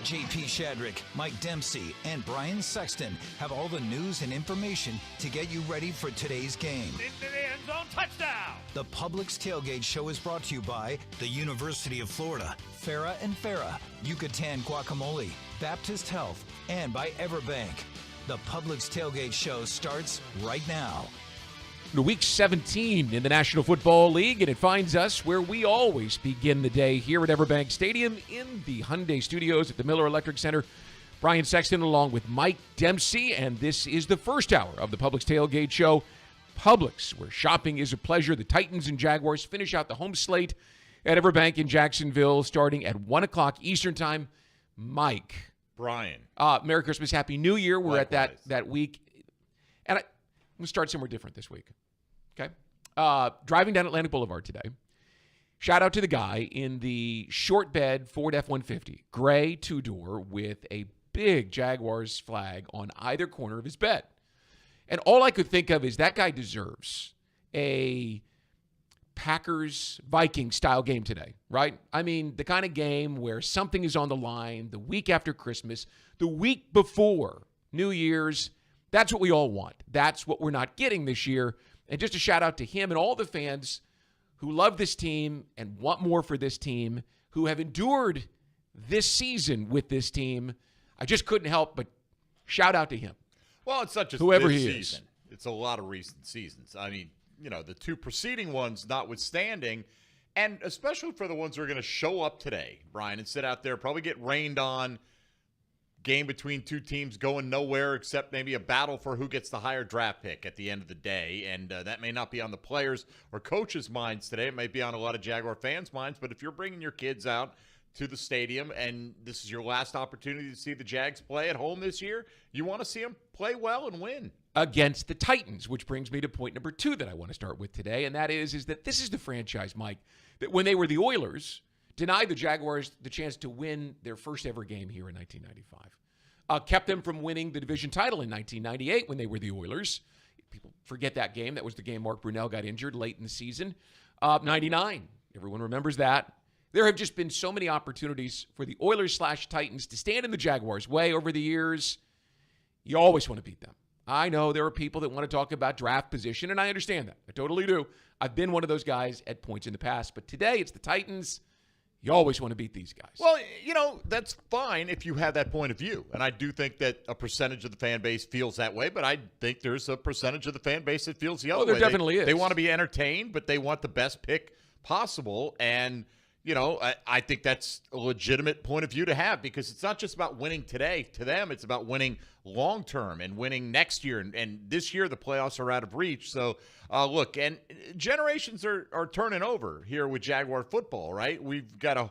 JP Shadrick, Mike Dempsey, and Brian Sexton have all the news and information to get you ready for today's game. Into the end zone, touchdown! The Publix Tailgate Show is brought to you by the University of Florida, Farrah and Farrah, Yucatan Guacamole, Baptist Health, and by EverBank. The Publix Tailgate Show starts right now. Week 17 in the National Football League, and it finds us where we always begin the day here at EverBank Stadium in the Hyundai Studios at the Miller Electric Center. Brian Sexton along with Mike Dempsey, and this is the first hour of the Publix Tailgate Show. Publix, where shopping is a pleasure. The Titans and Jaguars finish out the home slate at EverBank in Jacksonville starting at 1 o'clock Eastern Time. Mike. Brian. Merry Christmas, Happy New Year. We're Likewise. at that week. And I'm going to start somewhere different this week. Okay. Driving down Atlantic Boulevard today. Shout out to the guy in the short bed Ford F-150, gray two-door with a big Jaguars flag on either corner of his bed. And all I could think of is that guy deserves a Packers-Vikings style game today, right? I mean, the kind of game where something is on the line the week after Christmas, the week before New Year's. That's what we all want. That's what we're not getting this year. And just a shout out to him and all the fans who love this team and want more for this team, who have endured this season with this team. I just couldn't help but shout out to him. Well, it's not just whoever this he season. It's a lot of recent seasons. I mean, the two preceding ones notwithstanding, and especially for the ones who are going to show up today, Brian, and sit out there, probably get rained on. Game between two teams going nowhere except maybe a battle for who gets the higher draft pick at the end of the day. And that may not be on the players' or coaches' minds today. It might be on a lot of Jaguar fans' minds. But if you're bringing your kids out to the stadium and this is your last opportunity to see the Jags play at home this year, you want to see them play well and win. Against the Titans, which brings me to point number 2 that I want to start with today. And that is that this is the franchise, Mike, that when they were the Oilers, denied the Jaguars the chance to win their first ever game here in 1995. Kept them from winning the division title in 1998 when they were the Oilers. People forget that game. That was the game Mark Brunell got injured late in the season. 99, everyone remembers that. There have just been so many opportunities for the Oilers/Titans to stand in the Jaguars' way over the years. You always want to beat them. I know there are people that want to talk about draft position, and I understand that. I totally do. I've been one of those guys at points in the past. But today, it's the Titans. You always want to beat these guys. Well, that's fine if you have that point of view. And I do think that a percentage of the fan base feels that way, but I think there's a percentage of the fan base that feels the other way. There definitely is. They want to be entertained, but they want the best pick possible. And, I think that's a legitimate point of view to have because it's not just about winning today. To them, it's about winning long-term and winning next year. And this year, the playoffs are out of reach. So, look, and generations are turning over here with Jaguar football, right? We've got a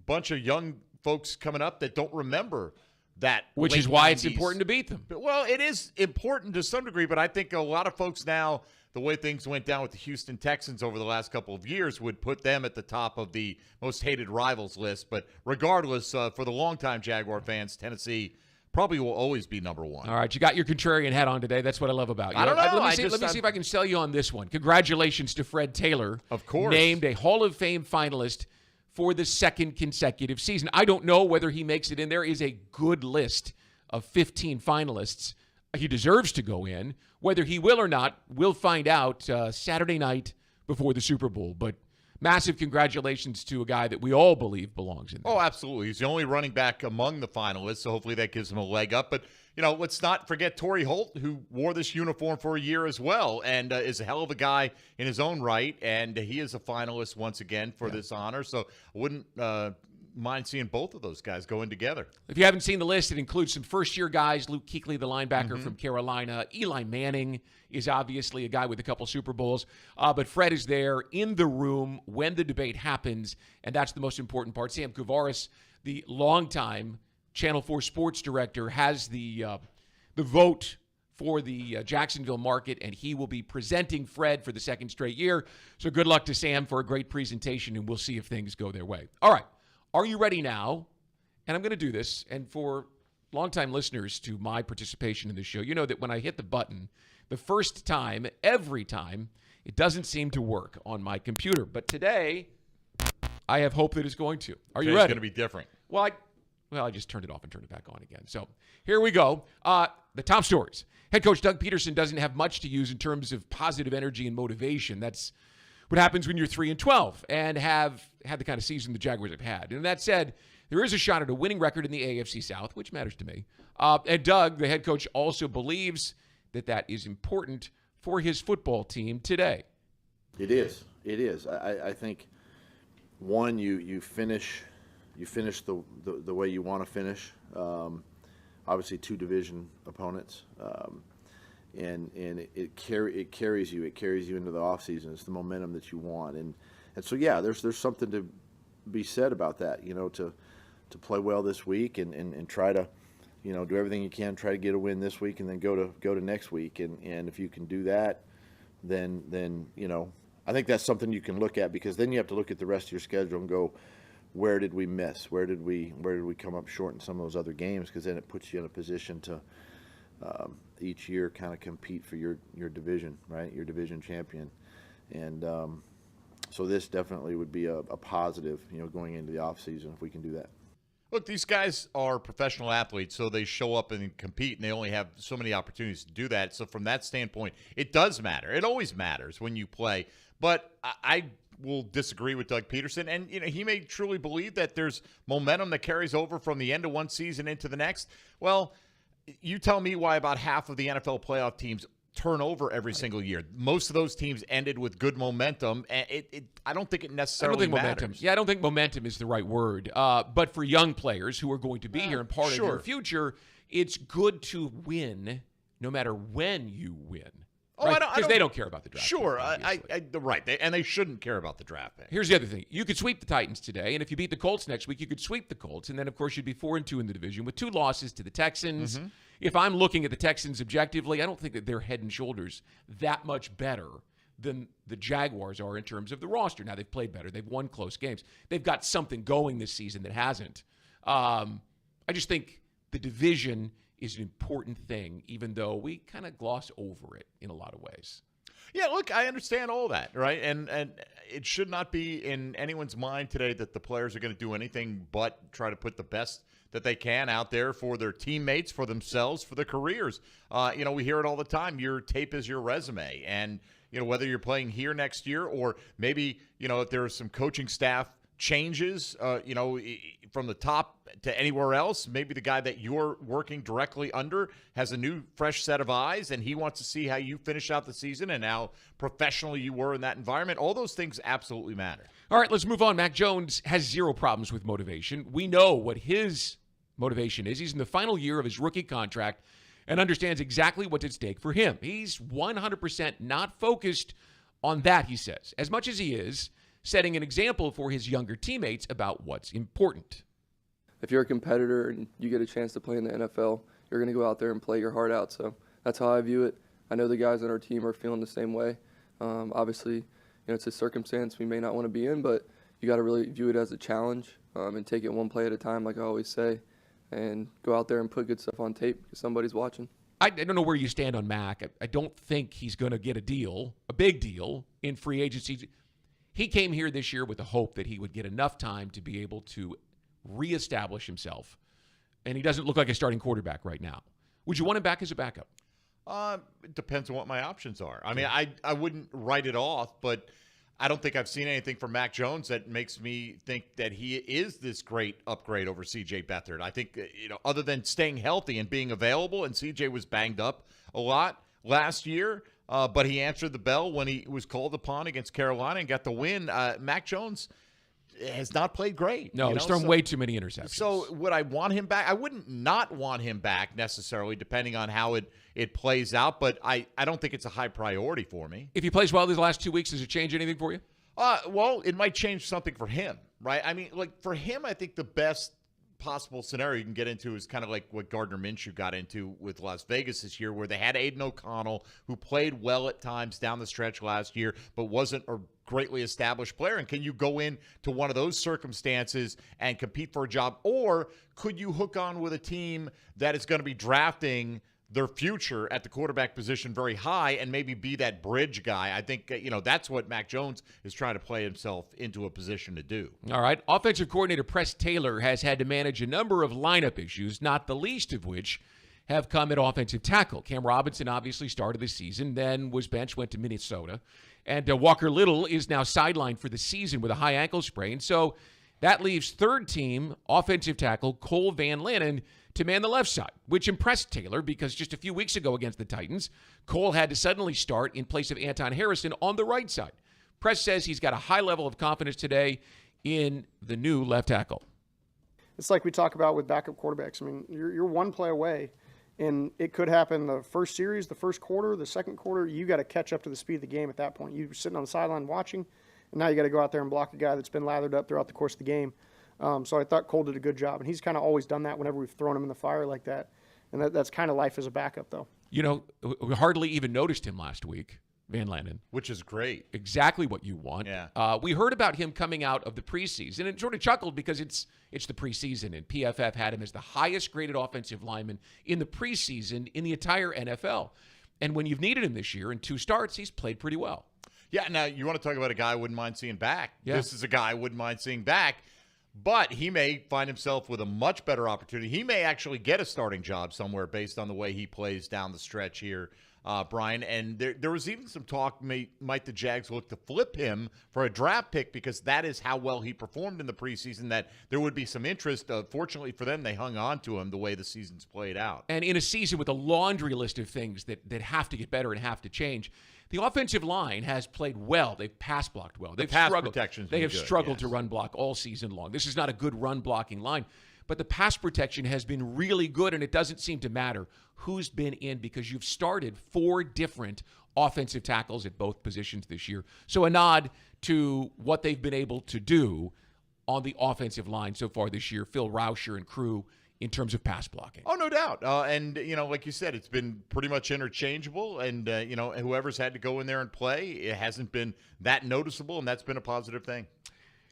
bunch of young folks coming up that don't remember that. Which is why it's important to beat them. Well, it is important to some degree, but I think a lot of folks now, the way things went down with the Houston Texans over the last couple of years would put them at the top of the most hated rivals list. But regardless, for the longtime Jaguar fans, Tennessee probably will always be number one. All right, you got your contrarian hat on today. That's what I love about you. I don't know. Let me see if I can sell you on this one. Congratulations to Fred Taylor. Of course. Named a Hall of Fame finalist for the second consecutive season. I don't know whether he makes it in. There is a good list of 15 finalists. He deserves to go in. Whether he will or not, we'll find out Saturday night before the Super Bowl. But massive congratulations to a guy that we all believe belongs in there. Oh, absolutely. He's the only running back among the finalists, so hopefully that gives him a leg up. But, let's not forget Torrey Holt, who wore this uniform for a year as well and is a hell of a guy in his own right. And he is a finalist once again for this honor. So I wouldn't mind seeing both of those guys go in together. If you haven't seen the list, it includes some first-year guys. Luke Kuechly, the linebacker from Carolina. Eli Manning is obviously a guy with a couple Super Bowls. But Fred is there in the room when the debate happens, and that's the most important part. Sam Kuvaris, the longtime Channel 4 sports director, has the vote for the Jacksonville market, and he will be presenting Fred for the second straight year. So good luck to Sam for a great presentation, and we'll see if things go their way. All right. Are you ready now? And I'm going to do this. And for longtime listeners to my participation in this show, you know that when I hit the button, the first time, every time, it doesn't seem to work on my computer. But today, I have hope that it's going to. Are you ready? It's going to be different. Well, Well, I just turned it off and turned it back on again. So here we go. The top stories. Head coach Doug Peterson doesn't have much to use in terms of positive energy and motivation. That's what happens when you're 3-12 and have had the kind of season the Jaguars have had. And that said, there is a shot at a winning record in the AFC South, which matters to me. And Doug, the head coach, also believes that is important for his football team today. It is. It is. I think, one, you finish the way you want to finish. Obviously, 2 division opponents, and it carries you. It carries you into the offseason. It's the momentum that you want, and so yeah, there's something to be said about that. To play well this week and try to, do everything you can, try to get a win this week, and then go to next week, and if you can do that, then I think that's something you can look at, because then you have to look at the rest of your schedule and go, where did we miss? Where did we come up short in some of those other games? Because then it puts you in a position to each year kind of compete for your division, right? Your division champion, and so this definitely would be a positive, going into the offseason if we can do that. Look, these guys are professional athletes, so they show up and compete, and they only have so many opportunities to do that. So from that standpoint, it does matter. It always matters when you play. But I will disagree with Doug Peterson, and he may truly believe that there's momentum that carries over from the end of one season into the next. Well, you tell me why about half of the NFL playoff teams turn over every single year. Most of those teams ended with good momentum, and I don't think it necessarily matters. Momentum. Yeah, I don't think momentum is the right word. But for young players who are going to be here and part of their future, it's good to win no matter when you win. Oh, right? Because they don't care about the draft. Sure, right. They shouldn't care about the draft pick. Here's the other thing. You could sweep the Titans today, and if you beat the Colts next week, you could sweep the Colts. And then, of course, you'd be 4-2 in the division with 2 losses to the Texans. Mm-hmm. If I'm looking at the Texans objectively, I don't think that they're head and shoulders that much better than the Jaguars are in terms of the roster. Now, they've played better. They've won close games. They've got something going this season that hasn't. I just think the division is an important thing, even though we kind of gloss over it in a lot of ways. Yeah, look, I understand all that, right? And it should not be in anyone's mind today that the players are going to do anything but try to put the best that they can out there for their teammates, for themselves, for their careers. We hear it all the time. Your tape is your resume. And, whether you're playing here next year or maybe, if there are some coaching staff changes, from the top to anywhere else, maybe the guy that you're working directly under has a new, fresh set of eyes, and he wants to see how you finish out the season and how professional you were in that environment. All those things absolutely matter. All right, let's move on. Mac Jones has 0 problems with motivation. We know what his motivation is. He's in the final year of his rookie contract and understands exactly what's at stake for him. He's 100% not focused on that, he says, as much as he is setting an example for his younger teammates about what's important. If you're a competitor and you get a chance to play in the NFL, you're going to go out there and play your heart out. So that's how I view it. I know the guys on our team are feeling the same way. Obviously, it's a circumstance we may not want to be in, but you got to really view it as a challenge and take it one play at a time, like I always say, and go out there and put good stuff on tape because somebody's watching. I don't know where you stand on Mac. I don't think he's going to get a big deal in free agency. He came here this year with the hope that he would get enough time to be able to reestablish himself, and he doesn't look like a starting quarterback right now. Would you want him back as a backup? It depends on what my options are. I mean, I wouldn't write it off, but I don't think I've seen anything from Mac Jones that makes me think that he is this great upgrade over C.J. Beathard. I think, other than staying healthy and being available, and C.J. was banged up a lot last year, but he answered the bell when he was called upon against Carolina and got the win. Mac Jones has not played great. No, he's thrown way too many interceptions. So would I want him back? I wouldn't not want him back necessarily, depending on how it plays out, but I don't think it's a high priority for me. If he plays well these last 2 weeks, does it change anything for you? Well, it might change something for him, right? I mean, like for him, I think the best possible scenario you can get into is kind of like what Gardner Minshew got into with Las Vegas this year, where they had Aiden O'Connell, who played well at times down the stretch last year, but wasn't a greatly established player. And can you go in to one of those circumstances and compete for a job? Or could you hook on with a team that is going to be drafting their future at the quarterback position very high and maybe be that bridge guy. I think, that's what Mac Jones is trying to play himself into a position to do. All right. Offensive coordinator Press Taylor has had to manage a number of lineup issues, not the least of which have come at offensive tackle. Cam Robinson obviously started the season, then was benched, went to Minnesota. And Walker Little is now sidelined for the season with a high ankle sprain. So that leaves third-team offensive tackle Cole Van Lannon to man the left side, which impressed Taylor because just a few weeks ago against the Titans, Cole had to suddenly start in place of Anton Harrison on the right side. Press says he's got a high level of confidence today in the new left tackle. It's like we talk about with backup quarterbacks. I mean, you're one play away, and it could happen the first series, the first quarter, the second quarter. You got to catch up to the speed of the game at that point. You're sitting on the sideline watching, and now you got to go out there and block a guy that's been lathered up throughout the course of the game. So I thought Cole did a good job, and he's kind of always done that whenever we've thrown him in the fire like that. And that's kind of life as a backup, though. We hardly even noticed him last week, Van Lannon. Which is great. Exactly what you want. Yeah. We heard about him coming out of the preseason and sort of chuckled because it's the preseason, and PFF had him as the highest-graded offensive lineman in the preseason in the entire NFL. And when you've needed him this year in 2 starts, he's played pretty well. Yeah, now you want to talk about a guy I wouldn't mind seeing back. Yeah. This is a guy I wouldn't mind seeing back. But he may find himself with a much better opportunity. He may actually get a starting job somewhere based on the way he plays down the stretch here, Brian. And there was even some talk might the Jags look to flip him for a draft pick because that is how well he performed in the preseason, that there would be some interest. Fortunately for them, they hung on to him the way the season's played out. And in a season with a laundry list of things that have to get better and have to change, the offensive line has played well. They've pass blocked well. They've struggled. They have struggled to run block all season long. This is not a good run blocking line, but the pass protection has been really good, and it doesn't seem to matter who's been in because you've started 4 different offensive tackles at both positions this year. So a nod to what they've been able to do on the offensive line so far this year, Phil Rauscher and crew, in terms of pass blocking. Oh, no doubt. And, like you said, it's been pretty much interchangeable. And, whoever's had to go in there and play, it hasn't been that noticeable, and that's been a positive thing.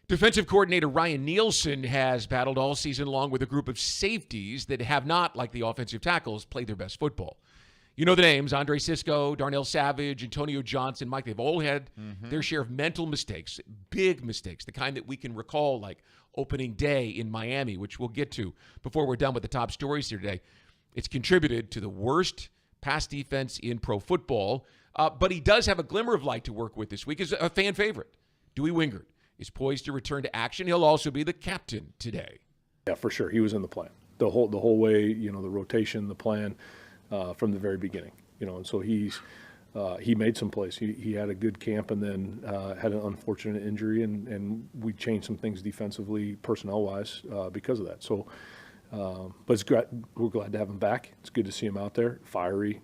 Defensive coordinator Ryan Nielsen has battled all season long with a group of safeties that have not, like the offensive tackles, played their best football. You know the names, Andre Sisco, Darnell Savage, Antonio Johnson, Mike. They've all had their share of mental mistakes, big mistakes, the kind that we can recall like opening day in Miami, which we'll get to before we're done with the top stories here today. It's contributed to the worst pass defense in pro football, but he does have a glimmer of light to work with this week as a fan favorite. Dewey Wingard is poised to return to action. He'll also be the captain today. Yeah, for sure. He was in the plan the whole way, the rotation, the plan from the very beginning, and so he made some plays. He had a good camp and then had an unfortunate injury, and we changed some things defensively, personnel-wise, because of that. So, but we're glad to have him back. It's good to see him out there, fiery,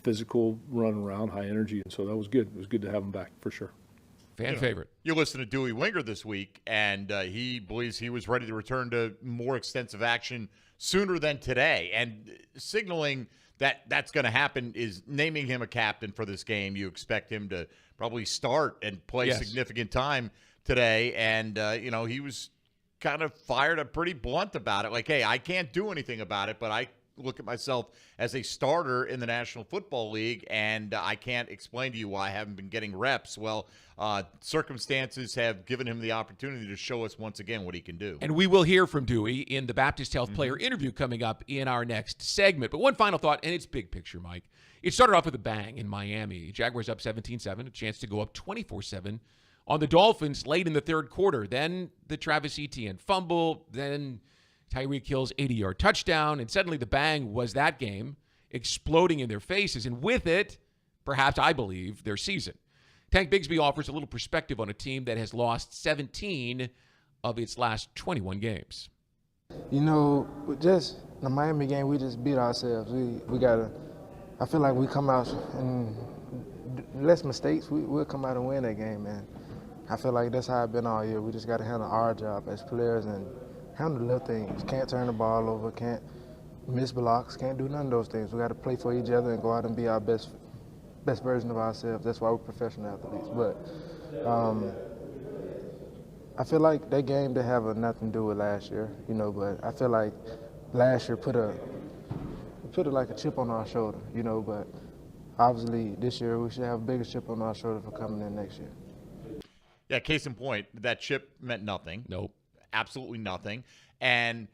physical, running around, high energy, and so that was good. It was good to have him back for sure. Fan favorite. You listen to Dewey Wingard this week, and he believes he was ready to return to more extensive action sooner than today, and signaling that's going to happen is naming him a captain for this game. You expect him to probably start and play significant time today. And, he was kind of fired up pretty blunt about it. Like, hey, I can't do anything about it, but I look at myself as a starter in the National Football League, and I can't explain to you why I haven't been getting reps. Well, circumstances have given him the opportunity to show us once again what he can do. And we will hear from Dewey in the Baptist Health player interview coming up in our next segment. But one final thought, and it's big picture, Mike. It started off with a bang in Miami. Jaguars up 17-7, a chance to go up 24-7 on the Dolphins late in the third quarter. Then the Travis Etienne fumble, then Tyreek Hill's 80-yard touchdown, and suddenly the bang was that game exploding in their faces, and with it, perhaps I believe, their season. Tank Bigsby offers a little perspective on a team that has lost 17 of its last 21 games. Just the Miami game, we just beat ourselves. We gotta. I feel like we come out and less mistakes. We'll come out and win that game, man. I feel like that's how it's been all year. We just gotta handle our job as players and handle the little things. Can't turn the ball over. Can't miss blocks. Can't do none of those things. We gotta play for each other and go out and be our best version of ourselves. That's why we're professional athletes. But I feel like that game didn't have nothing to do with last year, but I feel like last year put a put it like a chip on our shoulder, you know, but obviously this year we should have a bigger chip on our shoulder for coming in next year. Yeah, case in point, that chip meant nothing. Nope. Absolutely nothing. And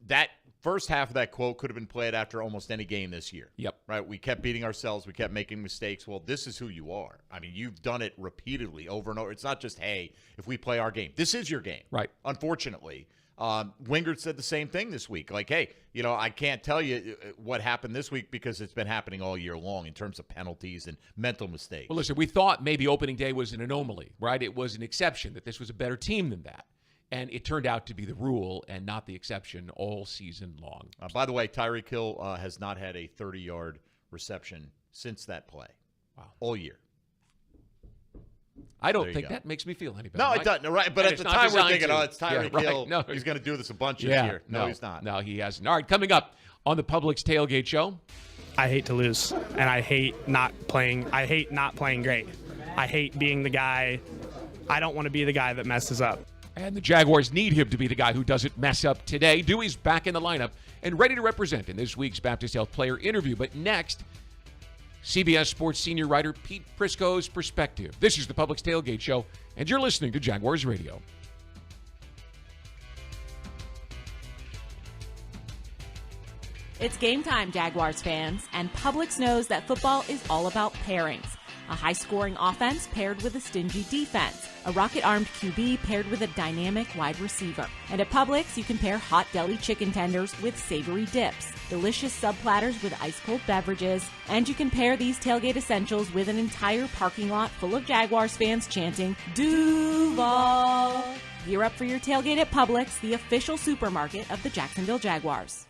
that first half of that quote could have been played after almost any game this year. Yep. Right? We kept beating ourselves. We kept making mistakes. Well, this is who you are. I mean, you've done it repeatedly over and over. It's not just, hey, if we play our game. This is your game. Right. Unfortunately. Wingard said the same thing this week. Like, hey, you know, I can't tell you what happened this week because it's been happening all year long in terms of penalties and mental mistakes. Well, listen, we thought maybe opening day was an anomaly, right? It was an exception, that this was a better team than that. And it turned out to be the rule and not the exception all season long. By the way, Tyreek Hill has not had a 30-yard reception since that play. Wow. All year. I don't think that makes me feel any better. No, it doesn't. Right? But at the time, we're thinking, it's Tyreek Hill. No, he's going to do this a bunch this year. No, he's not. No, he hasn't. All right, coming up on the Publix Tailgate Show. I hate to lose, and I hate not playing. I hate not playing great. I hate being the guy. I don't want to be the guy that messes up. And the Jaguars need him to be the guy who doesn't mess up today. Dewey's back in the lineup and ready to represent in this week's Baptist Health Player Interview. But next, CBS Sports senior writer Pete Prisco's perspective. This is the Publix Tailgate Show, and you're listening to Jaguars Radio. It's game time, Jaguars fans, and Publix knows that football is all about pairings. A high-scoring offense paired with a stingy defense. A rocket-armed QB paired with a dynamic wide receiver. And at Publix, you can pair hot deli chicken tenders with savory dips, delicious sub platters with ice-cold beverages, and you can pair these tailgate essentials with an entire parking lot full of Jaguars fans chanting, Duval! Gear up for your tailgate at Publix, the official supermarket of the Jacksonville Jaguars.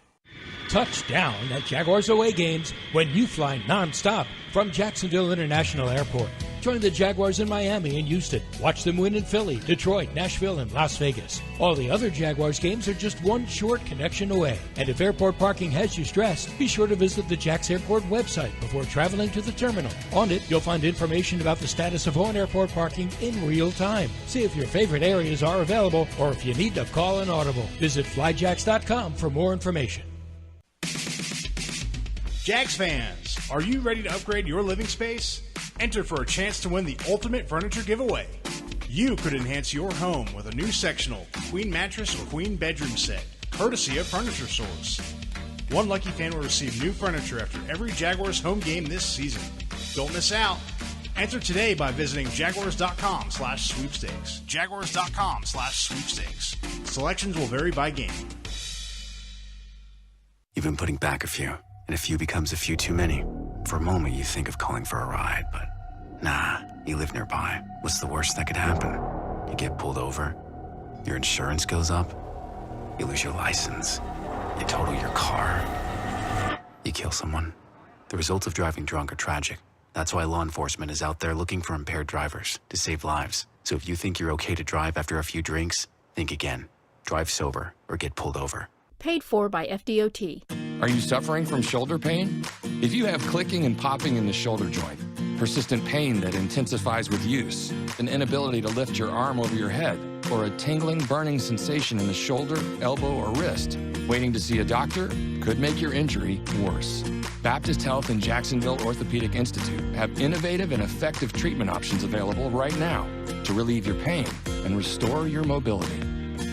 Touchdown at Jaguars away games when you fly nonstop from Jacksonville International Airport. Join the Jaguars in Miami and Houston. Watch them win in Philly, Detroit, Nashville, and Las Vegas. All the other Jaguars games are just one short connection away. And if airport parking has you stressed, be sure to visit the Jax Airport website before traveling to the terminal. On it, you'll find information about the status of on-airport parking in real time. See if your favorite areas are available or if you need to call an audible. Visit flyjax.com for more information. Jags fans, are you ready to upgrade your living space? Enter for a chance to win the ultimate furniture giveaway. You could enhance your home with a new sectional, queen mattress, or queen bedroom set, courtesy of Furniture Source. One lucky fan will receive new furniture after every Jaguars home game this season. Don't miss out. Enter today by visiting jaguars.com/sweepstakes. Jaguars.com/sweepstakes. Selections will vary by game. You've been putting back a few, and a few becomes a few too many. For a moment, you think of calling for a ride, but nah, you live nearby. What's the worst that could happen? You get pulled over, your insurance goes up, you lose your license, you total your car, you kill someone. The results of driving drunk are tragic. That's why law enforcement is out there looking for impaired drivers to save lives. So if you think you're okay to drive after a few drinks, think again. Drive sober or get pulled over. Paid for by FDOT. Are you suffering from shoulder pain? If you have clicking and popping in the shoulder joint, persistent pain that intensifies with use, an inability to lift your arm over your head, or a tingling, burning sensation in the shoulder, elbow, or wrist, waiting to see a doctor could make your injury worse. Baptist Health and Jacksonville Orthopedic Institute have innovative and effective treatment options available right now to relieve your pain and restore your mobility.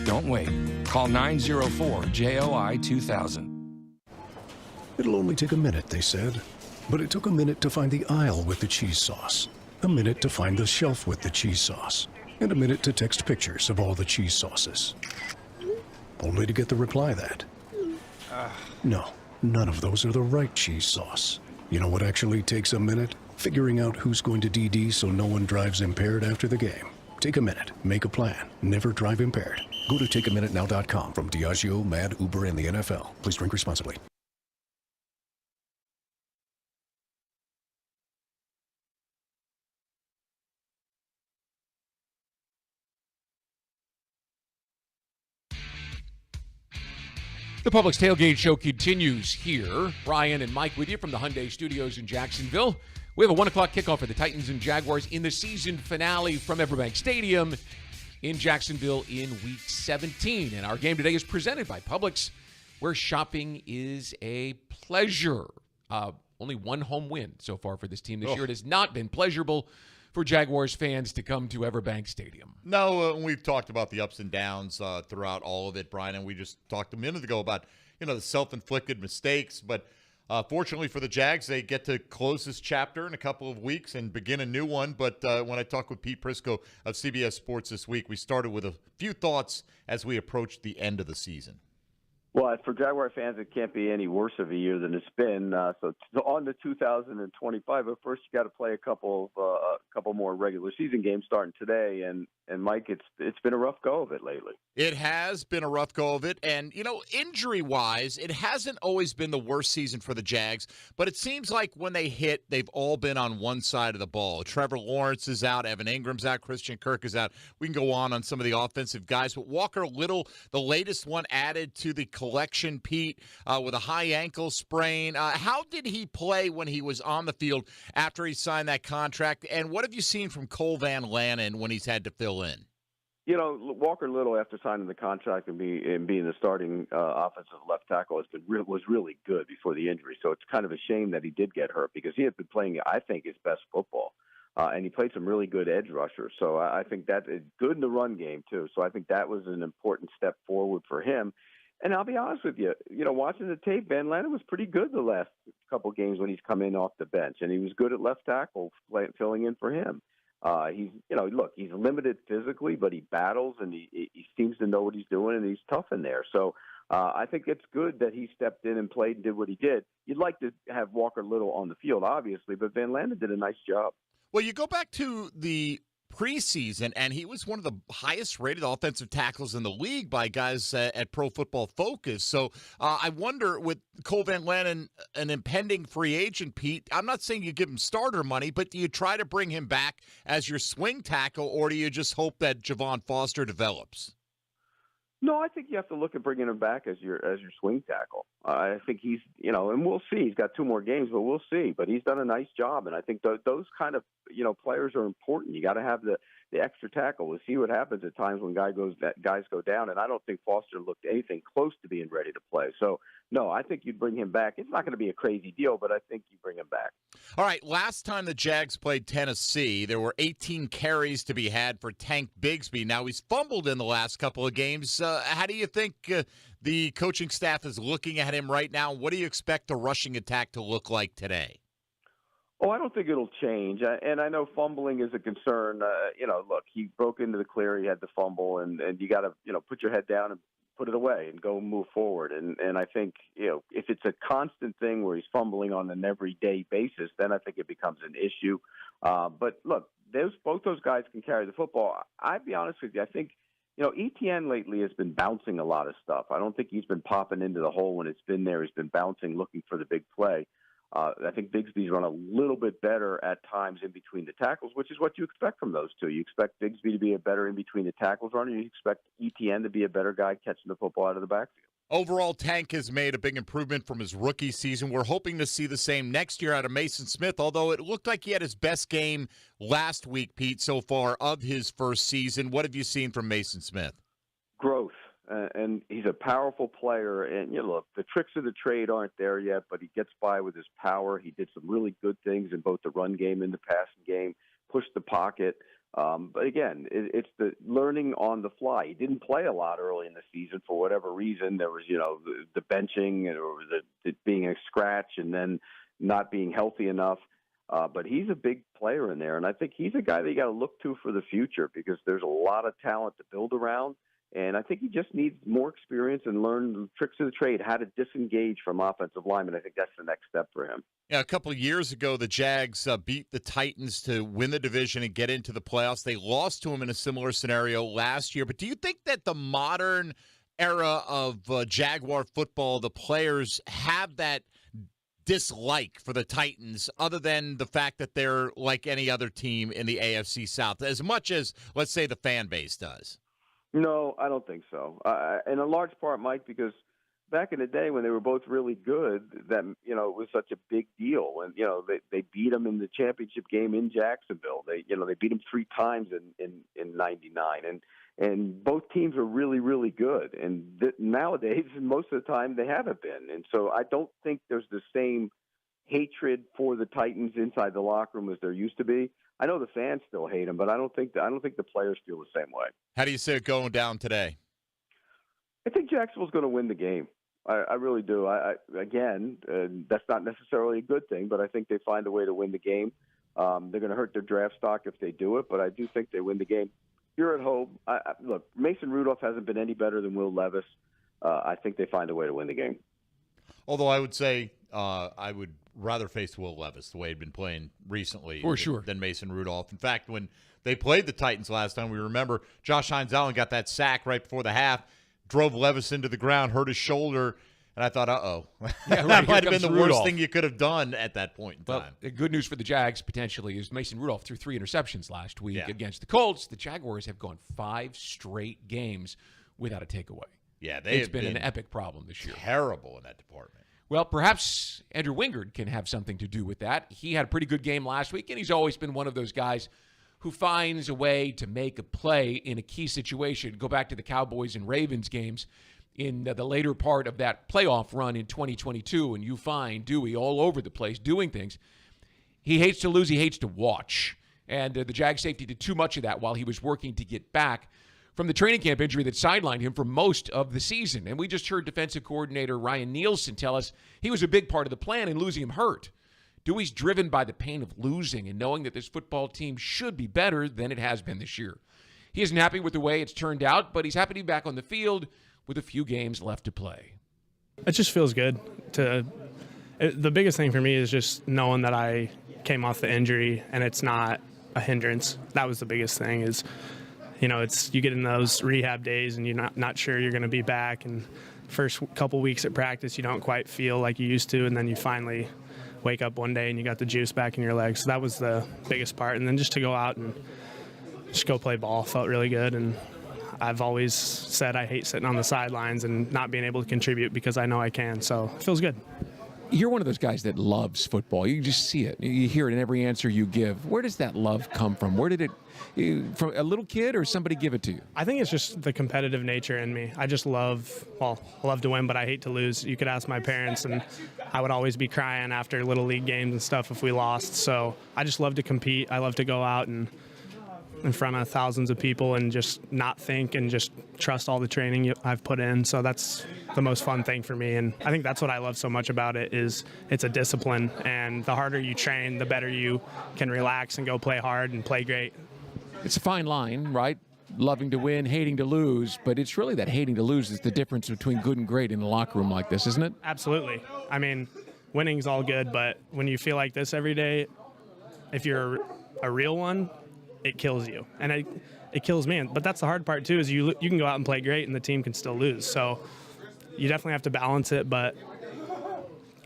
Don't wait. Call 904-JOI-2000. It'll only take a minute, they said. But it took a minute to find the aisle with the cheese sauce, a minute to find the shelf with the cheese sauce, and a minute to text pictures of all the cheese sauces. Only to get the reply that, no, none of those are the right cheese sauce. You know what actually takes a minute? Figuring out who's going to DD so no one drives impaired after the game. Take a minute, make a plan, never drive impaired. Go to takeaminutenow.com. From Diageo, Mad, Uber, and the NFL. Please drink responsibly. The Publix Tailgate Show continues here. Brian and Mike with you from the Hyundai Studios in Jacksonville. We have a 1 o'clock kickoff for the Titans and Jaguars in the season finale from EverBank Stadium in Jacksonville in Week 17. And our game today is presented by Publix. where shopping is a pleasure. Only one home win so far for this team this year. It has not been pleasurable for Jaguars fans to come to EverBank Stadium. No, we've talked about the ups and downs throughout all of it, Brian, and we just talked a minute ago about, the self-inflicted mistakes. But fortunately for the Jags, they get to close this chapter in a couple of weeks and begin a new one. But when I talked with Pete Prisco of CBS Sports this week, we started with a few thoughts as we approached the end of the season. Well, for Jaguar fans, it can't be any worse of a year than it's been. So on to 2025. But first, you got to play a couple more regular season games starting today. And Mike, it's been a rough go of it lately. It has been a rough go of it. And, injury-wise, it hasn't always been the worst season for the Jags. But it seems like when they hit, they've all been on one side of the ball. Trevor Lawrence is out. Evan Ingram's out. Christian Kirk is out. We can go on some of the offensive guys. But Walker Little, the latest one added to the collection, Pete, with a high ankle sprain. How did he play when he was on the field after he signed that contract? And what have you seen from Cole Van Lanen when he's had to fill in? Walker Little, after signing the contract and being the starting offensive left tackle, was really good before the injury. So it's kind of a shame that he did get hurt because he had been playing, I think, his best football. And he played some really good edge rushers. So I think that is good in the run game, too. So I think that was an important step forward for him. And I'll be honest with you, watching the tape, Van Lanen was pretty good the last couple games when he's come in off the bench. And he was good at left tackle, filling in for him. He's limited physically, but he battles and he seems to know what he's doing, and he's tough in there. So I think it's good that he stepped in and played and did what he did. You'd like to have Walker Little on the field, obviously, but Van Lanen did a nice job. Well, you go back to the preseason, and he was one of the highest-rated offensive tackles in the league by guys at Pro Football Focus. So I wonder, with Cole Van Lanen, an impending free agent, Pete, I'm not saying you give him starter money, but do you try to bring him back as your swing tackle, or do you just hope that Javon Foster develops? No, I think you have to look at bringing him back as your swing tackle. I think he's, and we'll see. He's got 2 more games, but we'll see. But he's done a nice job, and I think those kind of, players are important. You got to have the extra tackle. We'll see what happens at times when guys go down, and I don't think Foster looked anything close to being ready to play. So, no, I think you'd bring him back. It's not going to be a crazy deal, but I think you bring him back. All right, last time the Jags played Tennessee, there were 18 carries to be had for Tank Bigsby. Now, he's fumbled in the last couple of games. How do you think the coaching staff is looking at him right now? What do you expect the rushing attack to look like today? Oh, I don't think it'll change. And I know fumbling is a concern. Look, he broke into the clear. He had the fumble, and you got to, put your head down and put it away and go move forward. And I think, if it's a constant thing where he's fumbling on an everyday basis, then I think it becomes an issue. But look, both those guys can carry the football. I'd be honest with you. I think, ETN lately has been bouncing a lot of stuff. I don't think he's been popping into the hole when it's been there. He's been bouncing, looking for the big play. I think Bigsby's run a little bit better at times in between the tackles, which is what you expect from those two. You expect Bigsby to be a better in between the tackles runner. You expect ETN to be a better guy catching the football out of the backfield. Overall, Tank has made a big improvement from his rookie season. We're hoping to see the same next year out of Mason Smith, although it looked like he had his best game last week, Pete, so far of his first season. What have you seen from Mason Smith? Growth. And he's a powerful player. And, look, the tricks of the trade aren't there yet, but he gets by with his power. He did some really good things in both the run game and the passing game, pushed the pocket. But, again, it's the learning on the fly. He didn't play a lot early in the season for whatever reason. There was, the benching or the being a scratch and then not being healthy enough. But he's a big player in there. And I think he's a guy that you got to look to for the future because there's a lot of talent to build around. And I think he just needs more experience and learn the tricks of the trade, how to disengage from offensive linemen. I think that's the next step for him. Yeah, a couple of years ago, the Jags beat the Titans to win the division and get into the playoffs. They lost to them in a similar scenario last year. But do you think that the modern era of Jaguar football, the players have that dislike for the Titans other than the fact that they're like any other team in the AFC South, as much as, let's say, the fan base does? No, I don't think so. In a large part, Mike, because back in the day when they were both really good, that it was such a big deal. And they beat them in the championship game in Jacksonville. They beat them 3 times in '99. And both teams are really, really good. And nowadays, most of the time, they haven't been. And so I don't think there's the same hatred for the Titans inside the locker room as there used to be. I know the fans still hate them, but I don't think the players feel the same way. How do you see it going down today? I think Jacksonville's going to win the game. I really do. Again, that's not necessarily a good thing, but I think they find a way to win the game. They're going to hurt their draft stock if they do it, but I do think they win the game. You're at home. Look, Mason Rudolph hasn't been any better than Will Levis. I think they find a way to win the game. Although I would say I would rather face Will Levis the way he'd been playing recently than Mason Rudolph. In fact, when they played the Titans last time, we remember Josh Hines-Allen got that sack right before the half, drove Levis into the ground, hurt his shoulder, and I thought, uh-oh. Yeah, that might have been the worst thing you could have done at that point in time. The good news for the Jags, potentially, is Mason Rudolph threw 3 interceptions last week against the Colts. The Jaguars have gone 5 straight games without a takeaway. Yeah, it's been an epic problem this year. Terrible in that department. Well, perhaps Andrew Wingard can have something to do with that. He had a pretty good game last week, and he's always been one of those guys who finds a way to make a play in a key situation. Go back to the Cowboys and Ravens games in the later part of that playoff run in 2022, and you find Dewey all over the place doing things. He hates to lose. He hates to watch. And the Jag safety did too much of that while he was working to get back from the training camp injury that sidelined him for most of the season. And we just heard defensive coordinator Ryan Nielsen tell us he was a big part of the plan in losing him hurt. Dewey's driven by the pain of losing and knowing that this football team should be better than it has been this year. He isn't happy with the way it's turned out, but he's happy to be back on the field with a few games left to play. It just feels good. The biggest thing for me is just knowing that I came off the injury and it's not a hindrance. That was the biggest thing is, you get in those rehab days and you're not sure you're going to be back. And first couple weeks at practice, you don't quite feel like you used to. And then you finally wake up one day and you got the juice back in your legs. So that was the biggest part. And then just to go out and just go play ball felt really good. And I've always said I hate sitting on the sidelines and not being able to contribute because I know I can. So it feels good. You're one of those guys that loves football. You just see it. You hear it in every answer you give. Where does that love come from? Where did it, from a little kid or somebody give it to you? I think it's just the competitive nature in me. I just love to win, but I hate to lose. You could ask my parents, and I would always be crying after Little League games and stuff if we lost. So I just love to compete. I love to go out and in front of thousands of people and just not think and just trust all the training I've put in. So that's the most fun thing for me. And I think that's what I love so much about it is it's a discipline. And the harder you train, the better you can relax and go play hard and play great. It's a fine line, right? Loving to win, hating to lose. But it's really that hating to lose is the difference between good and great in a locker room like this, isn't it? Absolutely. I mean, winning's all good, but when you feel like this every day, if you're a real one, it kills you, and it kills me. But that's the hard part too, is you can go out and play great, and the team can still lose. So you definitely have to balance it. But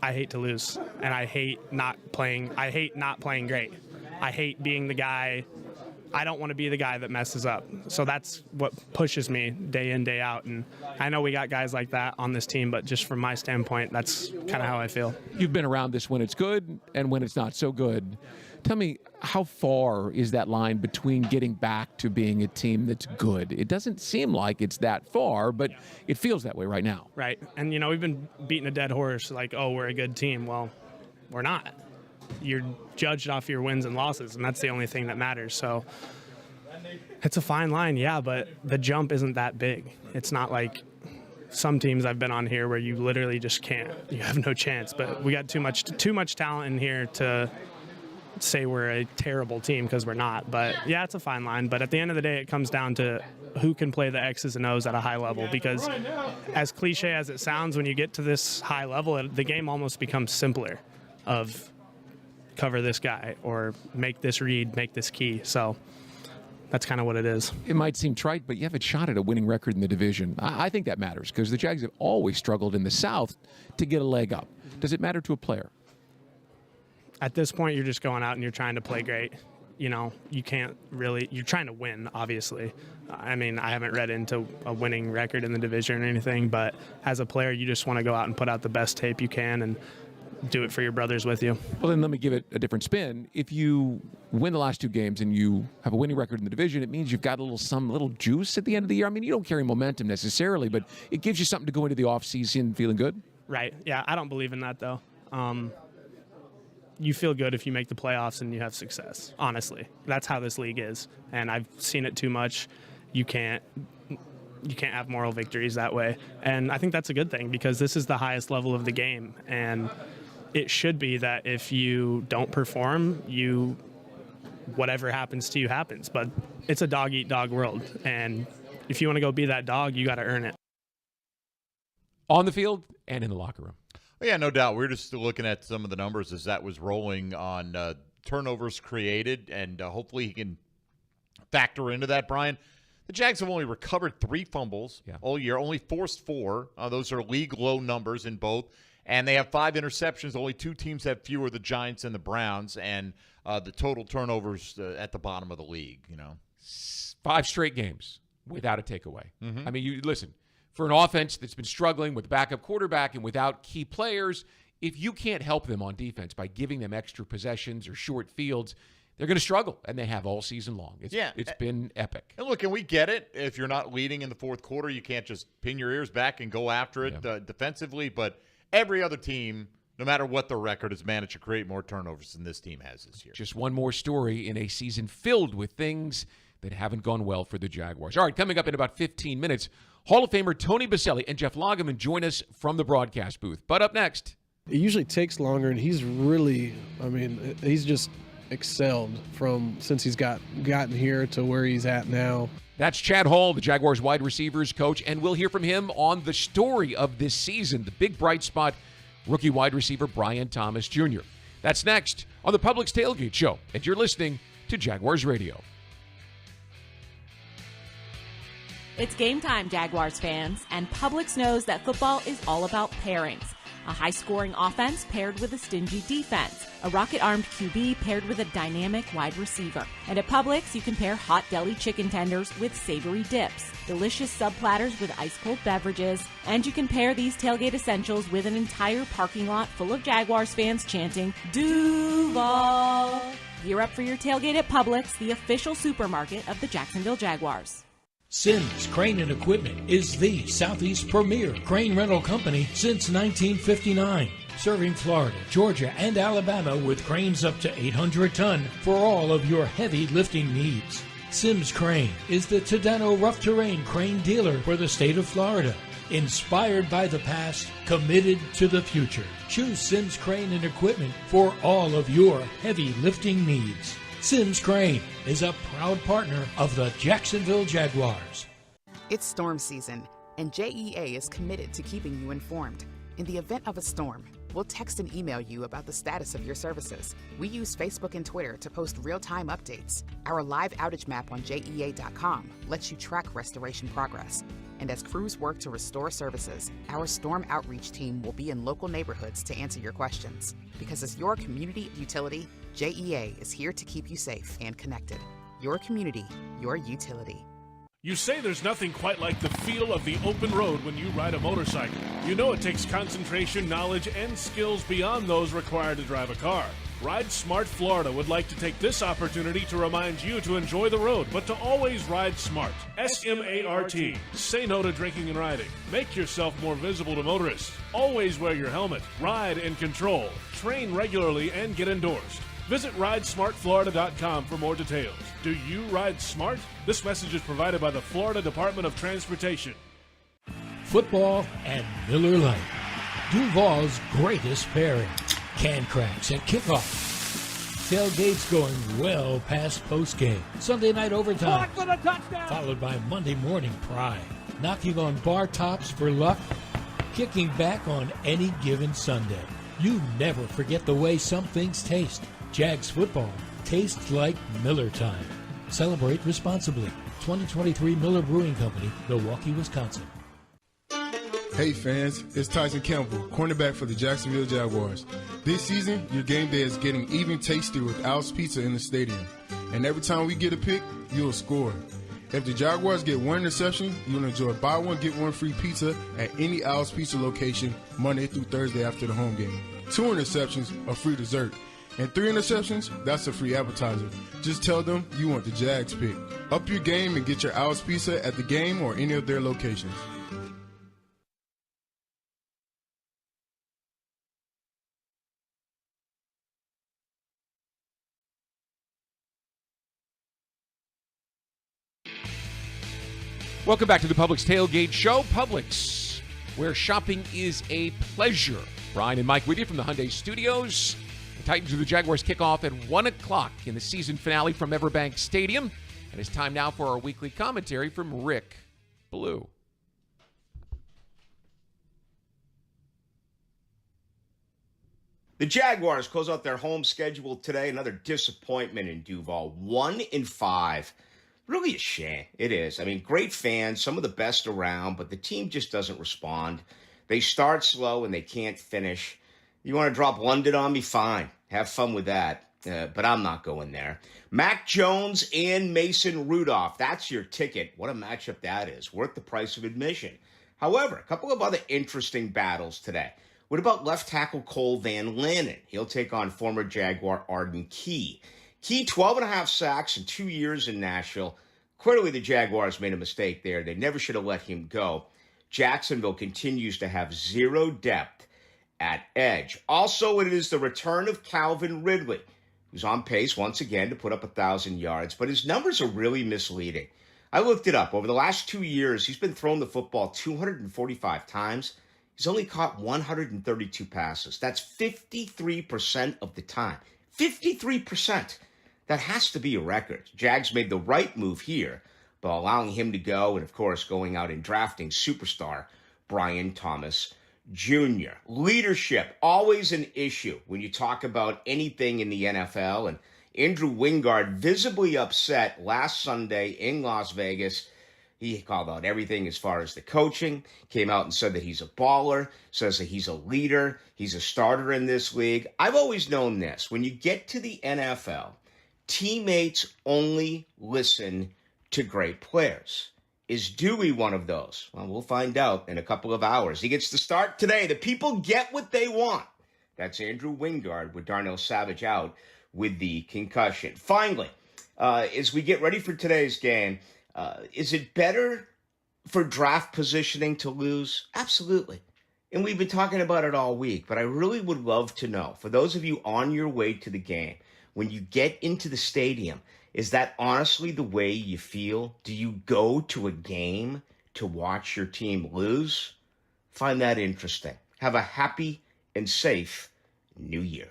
I hate to lose, and I hate not playing. I hate not playing great. I hate being the guy. I don't want to be the guy that messes up. So that's what pushes me day in, day out. And I know we got guys like that on this team, but just from my standpoint, that's kind of how I feel. You've been around this when it's good and when it's not so good. Tell me, how far is that line between getting back to being a team that's good? It doesn't seem like it's that far, but it feels that way right now. Right. And, we've been beating a dead horse like, oh, we're a good team. Well, we're not. You're judged off your wins and losses, and that's the only thing that matters. So it's a fine line, yeah, but the jump isn't that big. It's not like some teams I've been on here where you literally just can't. You have no chance. But we got too much talent in here to say we're a terrible team, because we're not. But yeah, it's a fine line. But at the end of the day, it comes down to who can play the X's and O's at a high level, because as cliche as it sounds, when you get to this high level, the game almost becomes simpler of cover this guy or make this read, make this key. So that's kind of what it is. It might seem trite, but you have a shot at a winning record in the division. I think that matters, because the Jags have always struggled in the South to get a leg up. Does it matter to a player? At this point, you're just going out and you're trying to play great. You can't really – you're trying to win, obviously. I mean, I haven't read into a winning record in the division or anything, but as a player, you just want to go out and put out the best tape you can and do it for your brothers with you. Well, then let me give it a different spin. If you win the last 2 games and you have a winning record in the division, it means you've got some little juice at the end of the year. I mean, you don't carry momentum necessarily, but it gives you something to go into the offseason feeling good. Right. Yeah, I don't believe in that, though. You feel good if you make the playoffs and you have success, honestly. That's how this league is, and I've seen it too much. You can't have moral victories that way, and I think that's a good thing because this is the highest level of the game, and it should be that if you don't perform, whatever happens to you happens, but it's a dog-eat-dog world, and if you want to go be that dog, you got to earn it. On the field and in the locker room. Yeah, no doubt. We're just looking at some of the numbers as that was rolling on turnovers created, and hopefully he can factor into that, Brian. The Jags have only recovered 3 fumbles all year, only forced 4. Those are league-low numbers in both. And they have 5 interceptions. Only 2 teams have fewer, the Giants and the Browns, and the total turnovers at the bottom of the league. 5 straight games without a takeaway. Mm-hmm. I mean, you listen, for an offense that's been struggling with a backup quarterback and without key players, if you can't help them on defense by giving them extra possessions or short fields, they're going to struggle, and they have all season long. It's been epic. And look, and we get it. If you're not leading in the fourth quarter, you can't just pin your ears back and go after it defensively. But every other team, no matter what their record, has managed to create more turnovers than this team has this year. Just one more story in a season filled with things that haven't gone well for the Jaguars. All right, coming up in about 15 minutes, Hall of Famer Tony Boselli and Jeff Lageman join us from the broadcast booth. But up next. It usually takes longer, and he's really, he's just excelled since he's gotten here to where he's at now. That's Chad Hall, the Jaguars wide receivers coach, and we'll hear from him on the story of this season, the big bright spot, rookie wide receiver Brian Thomas Jr. That's next on the Publix Tailgate Show, and you're listening to Jaguars Radio. It's game time, Jaguars fans, and Publix knows that football is all about pairings. A high-scoring offense paired with a stingy defense. A rocket-armed QB paired with a dynamic wide receiver. And at Publix, you can pair hot deli chicken tenders with savory dips, delicious sub-platters with ice-cold beverages, and you can pair these tailgate essentials with an entire parking lot full of Jaguars fans chanting, Duval! Gear up for your tailgate at Publix, the official supermarket of the Jacksonville Jaguars. Sims Crane and Equipment is the Southeast premier crane rental company since 1959, serving Florida, Georgia, and Alabama with cranes up to 800 ton for all of your heavy lifting needs. Sims Crane is the Tadano rough terrain crane dealer for the state of Florida. Inspired by the past, committed to the future. Choose Sims Crane and Equipment for all of your heavy lifting needs. Sims Crane is a proud partner of the Jacksonville Jaguars. It's storm season, and JEA is committed to keeping you informed. In the event of a storm, we'll text and email you about the status of your services. We use Facebook and Twitter to post real-time updates. Our live outage map on JEA.com lets you track restoration progress. And as crews work to restore services, our storm outreach team will be in local neighborhoods to answer your questions. Because as your community utility, JEA is here to keep you safe and connected. Your community, your utility. You say there's nothing quite like the feel of the open road when you ride a motorcycle. You know it takes concentration, knowledge, and skills beyond those required to drive a car. Ride Smart Florida would like to take this opportunity to remind you to enjoy the road, but to always ride smart. S-M-A-R-T. Say no to drinking and riding. Make yourself more visible to motorists. Always wear your helmet. Ride in control. Train regularly and get endorsed. Visit RideSmartFlorida.com for more details. Do you ride smart? This message is provided by the Florida Department of Transportation. Football and Miller Lite. Duval's greatest pairing. Can cracks at kickoff. Tailgates going well past postgame. Sunday night overtime. For the touchdown. Followed by Monday morning pride. Knocking on bar tops for luck. Kicking back on any given Sunday. You never forget the way some things taste. Jags football tastes like Miller time. Celebrate responsibly. 2023 Miller Brewing Company, Milwaukee, Wisconsin. Hey fans, it's Tyson Campbell, cornerback for the Jacksonville Jaguars. This season, your game day is getting even tastier with Al's Pizza in the stadium. And every time we get a pick, you'll score. If the Jaguars get one interception, you'll enjoy buy one, get one free pizza at any Al's Pizza location Monday through Thursday after the home game. 2 interceptions, a free dessert. And 3 interceptions, that's a free appetizer. Just tell them you want the Jags pick. Up your game and get your Owl's Pizza at the game or any of their locations. Welcome back to the Publix Tailgate Show. Publix, where shopping is a pleasure. Brian and Mike with you from the Hyundai Studios. The Titans of the Jaguars kick off at 1 o'clock in the season finale from EverBank Stadium. And it's time now for our weekly commentary from Rick Ballou. The Jaguars close out their home schedule today. Another disappointment in Duval. 1-5. Really a shame. It is. I mean, great fans, some of the best around, but the team just doesn't respond. They start slow and they can't finish. You want to drop London on me? Fine. Have fun with that. But I'm not going there. Mac Jones and Mason Rudolph. That's your ticket. What a matchup that is. Worth the price of admission. However, a couple of other interesting battles today. What about left tackle Cole Van Lannon? He'll take on former Jaguar Arden Key. Key, 12.5 sacks in 2 years in Nashville. Clearly, the Jaguars made a mistake there. They never should have let him go. Jacksonville continues to have zero depth at edge. Also, it is the return of Calvin Ridley, who's on pace once again to put up 1,000 yards, but his numbers are really misleading. I looked it up. Over the last 2 years, he's been throwing the football 245 times. He's only caught 132 passes. That's 53% of the time. 53%. That has to be a record. Jags made the right move here by allowing him to go and, of course, going out and drafting superstar Brian Thomas Jr. Leadership, always an issue when you talk about anything in the NFL. And Andrew Wingard, visibly upset last Sunday in Las Vegas. He called out everything as far as the coaching, came out and said that he's a baller, says that he's a leader, he's a starter in this league. I've always known this. When you get to the NFL, teammates only listen to great players. Is Dewey one of those? Well, we'll find out in a couple of hours. He gets to start today. The people get what they want. That's Andrew Wingard with Darnell Savage out with the concussion. Finally, as we get ready for today's game, is it better for draft positioning to lose? Absolutely. And we've been talking about it all week, but I really would love to know, for those of you on your way to the game, when you get into the stadium, is that honestly the way you feel? Do you go to a game to watch your team lose? Find that interesting. Have a happy and safe New Year.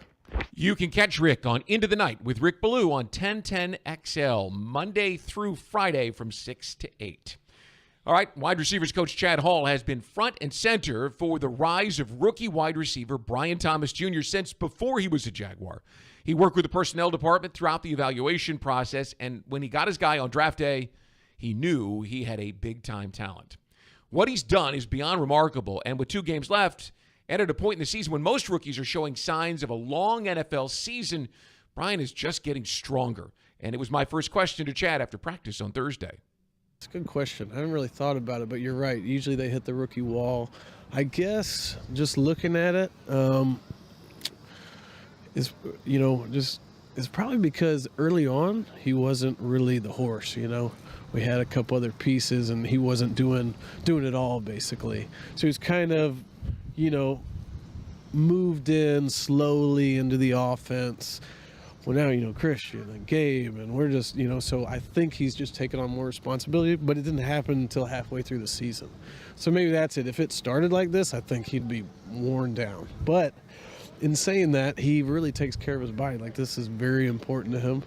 You can catch Rick on Into the Night with Rick Ballou on 1010XL, Monday through Friday from 6 to 8. All right, wide receivers coach Chad Hall has been front and center for the rise of rookie wide receiver Brian Thomas Jr. since before he was a Jaguar. He worked with the personnel department throughout the evaluation process, and when he got his guy on draft day, he knew he had a big-time talent. What he's done is beyond remarkable, and with 2 games left, and at a point in the season when most rookies are showing signs of a long NFL season, Brian is just getting stronger. And it was my first question to Chad after practice on Thursday. It's a good question. I haven't really thought about it, but you're right. Usually they hit the rookie wall. I guess just looking at it, it's probably because early on he wasn't really the horse. We had a couple other pieces and he wasn't doing it all basically. So he was kind of, moved in slowly into the offense. Well, now, Christian and Gabe, and we're just, so I think he's just taking on more responsibility, but it didn't happen until halfway through the season. So maybe that's it. If it started like this, I think he'd be worn down. But in saying that, he really takes care of his body. Like, this is very important to him.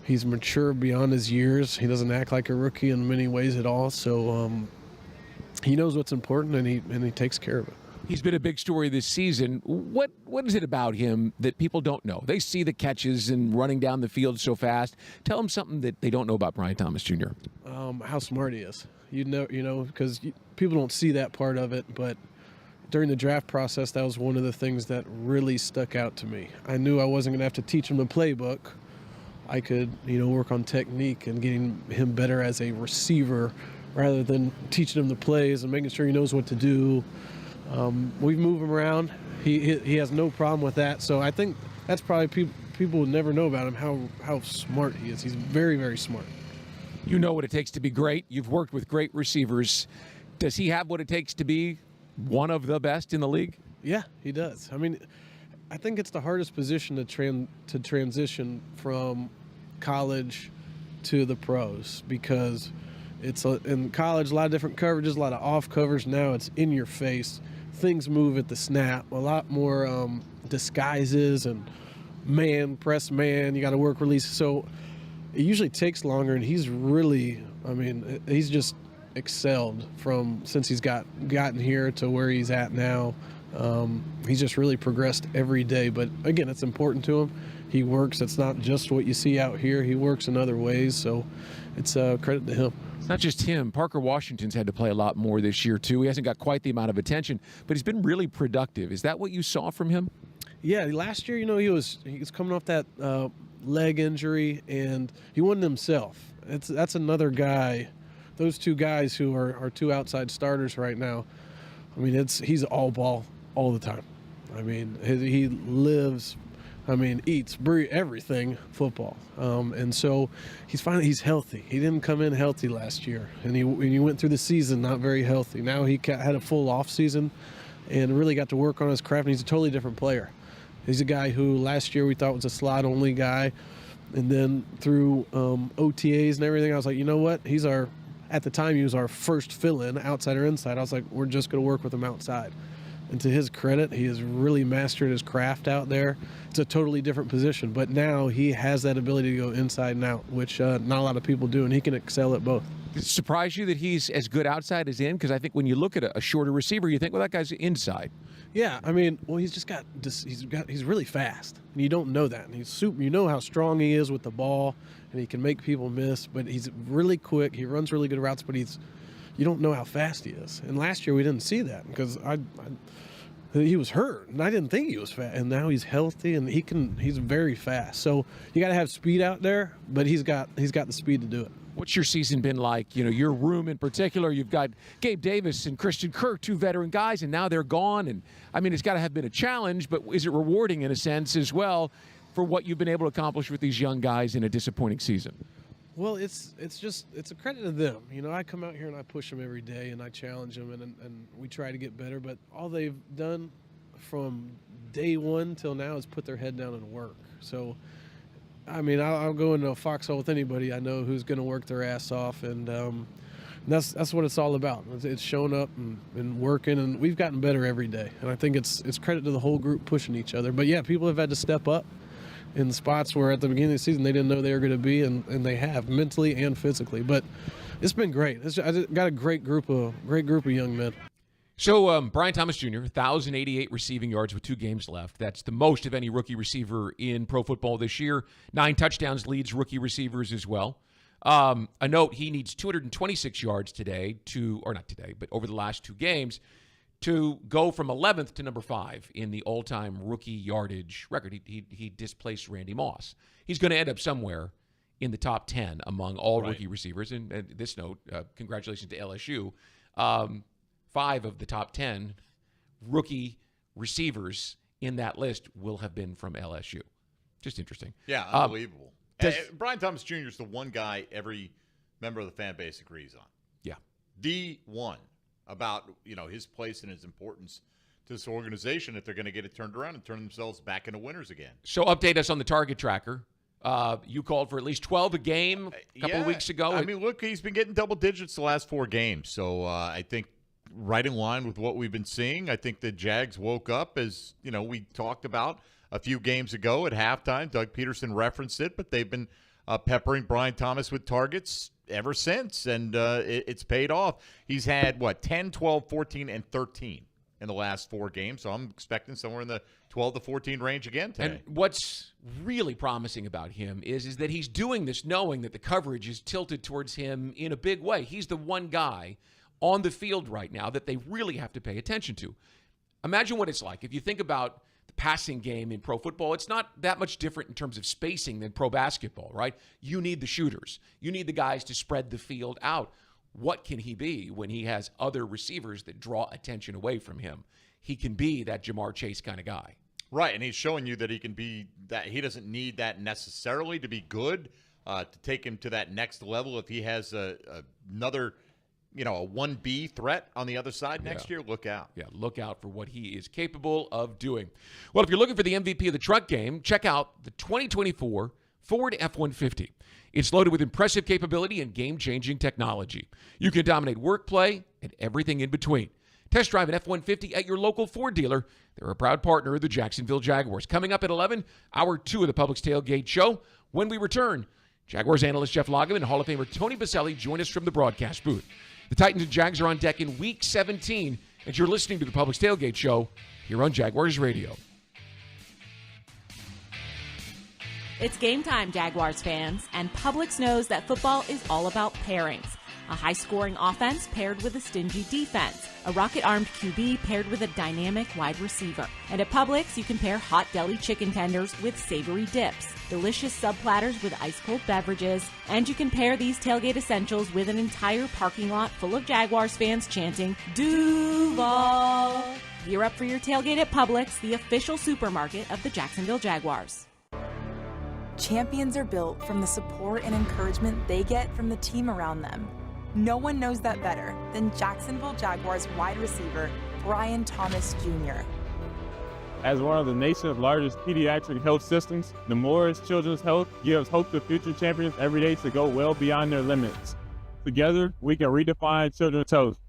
He's mature beyond his years. He doesn't act like a rookie in many ways at all. So he knows what's important, and he takes care of it. He's been a big story this season. What is it about him that people don't know? They see the catches and running down the field so fast. Tell them something that they don't know about Brian Thomas Jr. How smart he is. Because people don't see that part of it, but during the draft process, that was one of the things that really stuck out to me. I knew I wasn't going to have to teach him the playbook. I could, work on technique and getting him better as a receiver rather than teaching him the plays and making sure he knows what to do. We move him around, He has no problem with that. So I think that's probably people would never know about him how smart he is. He's very, very smart. You know what it takes to be great. You've worked with great receivers. Does he have what it takes to be one of the best in the league? Yeah, he does. I mean, I think it's the hardest position to transition from college to the pros, because it's in college a lot of different coverages, a lot of off covers. Now it's in your face. Things move at the snap. A lot more disguises and press man. You got to work release. So it usually takes longer, and he's really, he's just excelled since he's gotten here to where he's at now. He's just really progressed every day. But again, it's important to him. He works. It's not just what you see out here. He works in other ways. So it's credit to him. It's not just him. Parker Washington's had to play a lot more this year, too. He hasn't got quite the amount of attention, but he's been really productive. Is that what you saw from him? Yeah, last year, he was coming off that leg injury, and he wasn't himself. That's another guy. Those two guys who are two outside starters right now. He's all ball all the time. He lives, eats, breathes everything football. And so he's healthy. He didn't come in healthy last year, and he went through the season not very healthy. Now he had a full off season and really got to work on his craft, and he's a totally different player. He's a guy who last year we thought was a slot-only guy, and then through OTAs and everything, I was like, you know what? At the time, he was our first fill-in, outside or inside. I was like, we're just going to work with him outside. And to his credit, he has really mastered his craft out there. It's a totally different position, but now he has that ability to go inside and out, which not a lot of people do, and he can excel at both. Does it surprise you that he's as good outside as in? Because I think when you look at a shorter receiver, you think, well, that guy's inside. Yeah, he's really fast, and you don't know that. And he's super. You know how strong he is with the ball, and he can make people miss. But he's really quick. He runs really good routes, but you don't know how fast he is. And last year we didn't see that because he was hurt, and I didn't think he was fast. And now he's healthy, and he's very fast. So you got to have speed out there, but he's got the speed to do it. What's your season been like? Your room in particular, you've got Gabe Davis and Christian Kirk, two veteran guys, and now they're gone. And it's got to have been a challenge, but is it rewarding in a sense as well for what you've been able to accomplish with these young guys in a disappointing season? Well, it's a credit to them. I come out here and I push them every day, and I challenge them, and we try to get better. But all they've done from day one till now is put their head down and work. So, I'll go into a foxhole with anybody I know who's going to work their ass off, and that's what it's all about. It's showing up and working, and we've gotten better every day. And I think it's credit to the whole group pushing each other. But yeah, people have had to step up in spots where at the beginning of the season they didn't know they were going to be, and they have, mentally and physically. But it's been great. I got a great group of young men. So Brian Thomas Jr., 1,088 receiving yards with 2 games left. That's the most of any rookie receiver in pro football this year. 9 touchdowns leads rookie receivers as well. A note, he needs 226 yards but over the last 2 games to go from 11th to number 5 in the all-time rookie yardage record. He displaced Randy Moss. He's going to end up somewhere in the top 10 among all rookie receivers. And this note, congratulations to LSU. 5 of the top 10 rookie receivers in that list will have been from LSU. Just interesting. Yeah, unbelievable. Brian Thomas Jr. is the one guy every member of the fan base agrees on. Yeah. The one about, his place and his importance to this organization if they're going to get it turned around and turn themselves back into winners again. So update us on the target tracker. You called for at least 12 a game a couple of weeks ago. Look, he's been getting double digits the last 4 games. So I think right in line with what we've been seeing. I think the Jags woke up, as we talked about a few games ago at halftime. Doug Peterson referenced it, but they've been peppering Brian Thomas with targets ever since, and it's paid off. He's had, 10, 12, 14, and 13 in the last 4 games, so I'm expecting somewhere in the 12 to 14 range again today. And what's really promising about him is that he's doing this knowing that the coverage is tilted towards him in a big way. He's the one guy on the field right now that they really have to pay attention to. Imagine what it's like. If you think about the passing game in pro football, it's not that much different in terms of spacing than pro basketball, right? You need the shooters. You need the guys to spread the field out. What can he be when he has other receivers that draw attention away from him? he can be that Jamar Chase kind of guy. Right, and he's showing you that he can be that. He doesn't need that necessarily to be good, to take him to that next level. If he has another, a 1B threat on the other side next year, look out. Yeah, look out for what he is capable of doing. Well, if you're looking for the MVP of the truck game, check out the 2024 Ford F-150. It's loaded with impressive capability and game-changing technology. You can dominate work, play, and everything in between. Test drive an F-150 at your local Ford dealer. They're a proud partner of the Jacksonville Jaguars. Coming up at 11, Hour 2 of the Publix Tailgate Show. When we return, Jaguars analyst Jeff Lageman and Hall of Famer Tony Boselli join us from the broadcast booth. The Titans and Jags are on deck in Week 17, and you're listening to the Publix Tailgate Show here on Jaguars Radio. It's game time, Jaguars fans, and Publix knows that football is all about pairings. A high-scoring offense paired with a stingy defense. A rocket-armed QB paired with a dynamic wide receiver. And at Publix, you can pair hot deli chicken tenders with savory dips, delicious sub-platters with ice-cold beverages, and you can pair these tailgate essentials with an entire parking lot full of Jaguars fans chanting, Duval! Gear up for your tailgate at Publix, the official supermarket of the Jacksonville Jaguars. Champions are built from the support and encouragement they get from the team around them. No one knows that better than Jacksonville Jaguars wide receiver Brian Thomas Jr. As one of the nation's largest pediatric health systems, Nemours Children's Health gives hope to future champions every day to go well beyond their limits. Together, we can redefine children's health.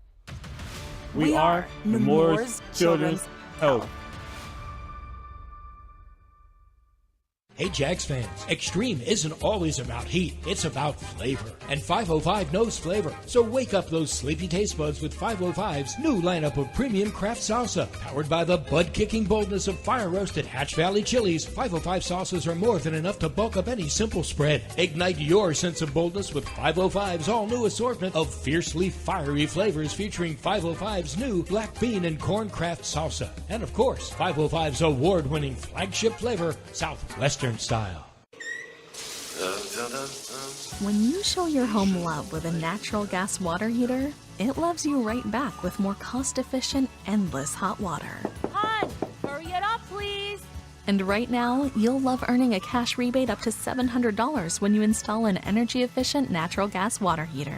We are Nemours Children's Health. Hey Jags fans, Extreme isn't always about heat, it's about flavor. And 505 knows flavor, so wake up those sleepy taste buds with 505's new lineup of premium craft salsa. Powered by the bud-kicking boldness of fire-roasted Hatch Valley chilies, 505 sauces are more than enough to bulk up any simple spread. Ignite your sense of boldness with 505's all-new assortment of fiercely fiery flavors featuring 505's new black bean and corn craft salsa. And of course, 505's award-winning flagship flavor, Southwestern style. When you show your home love with a natural gas water heater, it loves you right back with more cost-efficient, endless hot water. Hon, hurry it up, please. And right now, you'll love earning a cash rebate up to $700 when you install an energy-efficient natural gas water heater.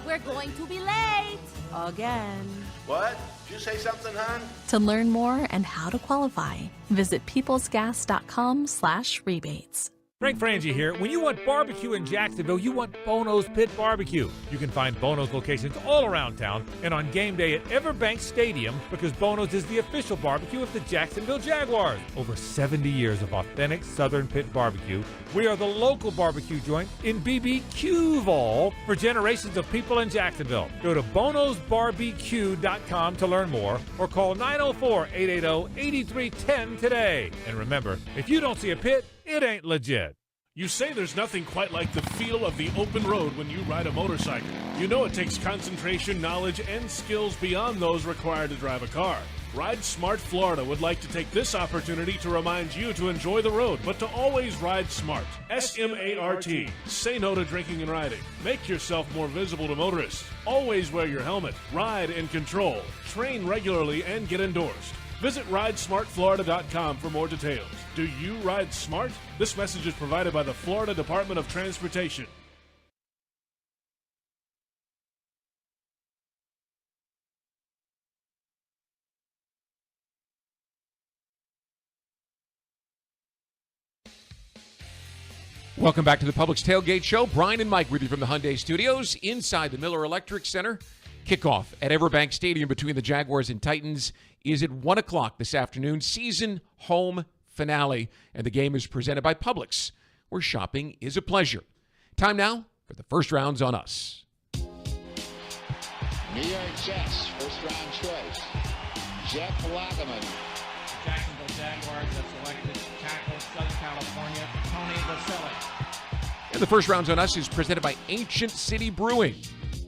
We're going to be late. Again. What? Did you say something, hon? To learn more and how to qualify, visit peoplesgas.com/rebates. Frank Frangie here. When you want barbecue in Jacksonville, you want Bono's Pit Barbecue. You can find Bono's locations all around town and on game day at EverBank Stadium because Bono's is the official barbecue of the Jacksonville Jaguars. Over 70 years of authentic Southern Pit Barbecue. We are the local barbecue joint in BBQval for generations of people in Jacksonville. Go to bonosbarbq.com to learn more or call 904-880-8310 today. And remember, if you don't see a pit, it ain't legit. You say there's nothing quite like the feel of the open road when you ride a motorcycle. You know it takes concentration, knowledge, and skills beyond those required to drive a car. Ride Smart Florida would like to take this opportunity to remind you to enjoy the road, but to always ride smart. S-M-A-R-T. Say no to drinking and riding. Make yourself more visible to motorists. Always wear your helmet. Ride in control. Train regularly and get endorsed. Visit ridesmartflorida.com for more details. Do you ride smart? This message is provided by the Florida Department of Transportation. Welcome back to the Publix Tailgate Show. Brian and Mike with you from the Hyundai Studios inside the Miller Electric Center. Kickoff at EverBank Stadium between the Jaguars and Titans is at 1 o'clock this afternoon. Season home finale. And the game is presented by Publix, where shopping is a pleasure. Time now for the first rounds on us. New York Jets, first round choice. Jeff Lageman. Jacksonville Jaguars have selected tackle Southern California, Tony Boselli. And the first rounds on us is presented by Ancient City Brewing.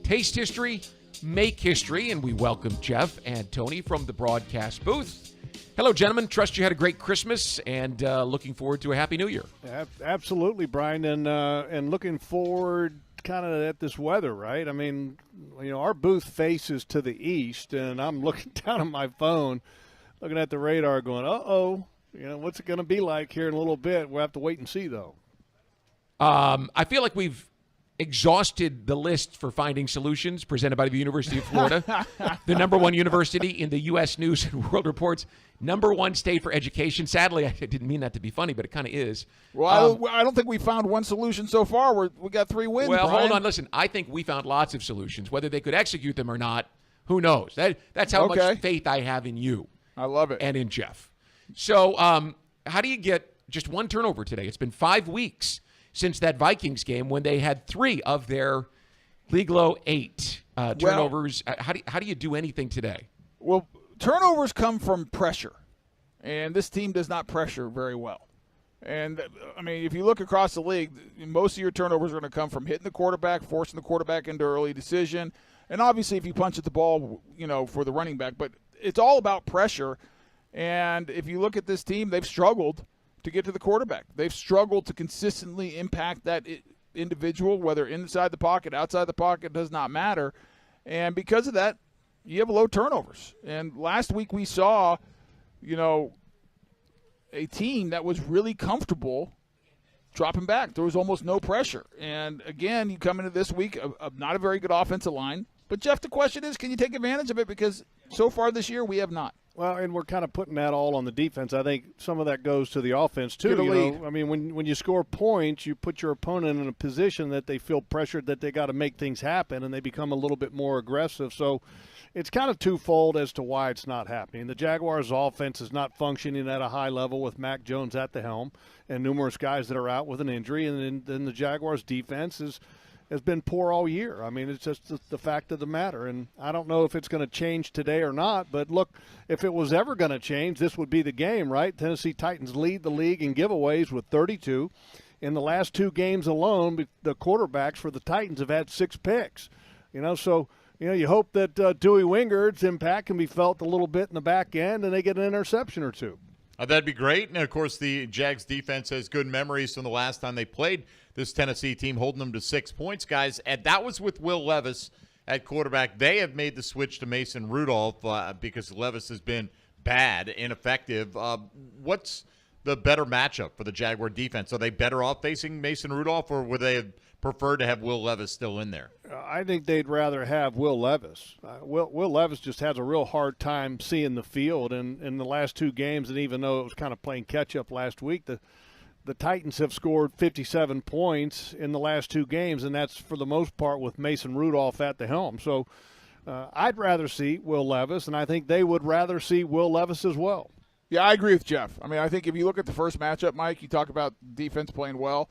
Taste history, make history, and we welcome Jeff and Tony from the broadcast booth. Hello, gentlemen. Trust you had a great Christmas and looking forward to a Happy New Year. Absolutely, Brian, and looking forward kind of at this weather, right? I mean, you know, our booth faces to the east, and I'm looking down at my phone. looking at the radar going, uh-oh, what's it going to be like here in a little bit? We'll have to wait and see, though. I feel like we've exhausted the list for finding solutions presented by the University of Florida, the number one university in the U.S. News and World Report's number one state for education. Sadly, I didn't mean that to be funny, but it kind of is. Well, I don't think we found one solution so far. We got 3 wins. Well, Brian. hold on. Listen, I think we found lots of solutions. Whether they could execute them or not, who knows? That's how much faith I have in you. I love it. And in Jeff. So how do you get just one turnover today? It's been 5 weeks since that Vikings game when they had 3 of their league low 8 turnovers. How do you do anything today? Well, turnovers come from pressure, and this team does not pressure very well. And, I mean, if you look across the league, most of your turnovers are going to come from hitting the quarterback, forcing the quarterback into early decision, and obviously if you punch at the ball, for the running back. But it's all about pressure, and if you look at this team, they've struggled to get to the quarterback. They've struggled to consistently impact that individual, whether inside the pocket, outside the pocket, does not matter. And because of that, you have low turnovers. And last week we saw, a team that was really comfortable dropping back. There was almost no pressure. And, again, you come into this week of not a very good offensive line. But, Jeff, the question is, can you take advantage of it? Because so far this year we have not. Well, and we're kind of putting that all on the defense. I think some of that goes to the offense, too. I mean, when you score points, you put your opponent in a position that they feel pressured that they got to make things happen, and they become a little bit more aggressive. So it's kind of twofold as to why it's not happening. The Jaguars' offense is not functioning at a high level with Mac Jones at the helm and numerous guys that are out with an injury. And then the Jaguars' defense has been poor all year. I mean, it's just the fact of the matter. And I don't know if it's going to change today or not, but look, if it was ever going to change, this would be the game, right? Tennessee Titans lead the league in giveaways with 32. In the last 2 games alone, the quarterbacks for the Titans have had 6 picks. So you hope that Dewey Wingard's impact can be felt a little bit in the back end and they get an interception or 2. That'd be great. And, of course, the Jags defense has good memories from the last time they played this Tennessee team, holding them to 6 points, guys. And that was with Will Levis at quarterback. They have made the switch to Mason Rudolph because Levis has been bad, ineffective. What's the better matchup for the Jaguar defense? Are they better off facing Mason Rudolph, or would they have preferred to have Will Levis still in there? I think they'd rather have Will Levis. Will Levis just has a real hard time seeing the field, and in the last 2 games, and even though it was kind of playing catch-up last week, the Titans have scored 57 points in the last 2 games, and that's for the most part with Mason Rudolph at the helm. So I'd rather see Will Levis, and I think they would rather see Will Levis as well. Yeah, I agree with Jeff. I mean, I think if you look at the first matchup, Mike, you talk about defense playing well.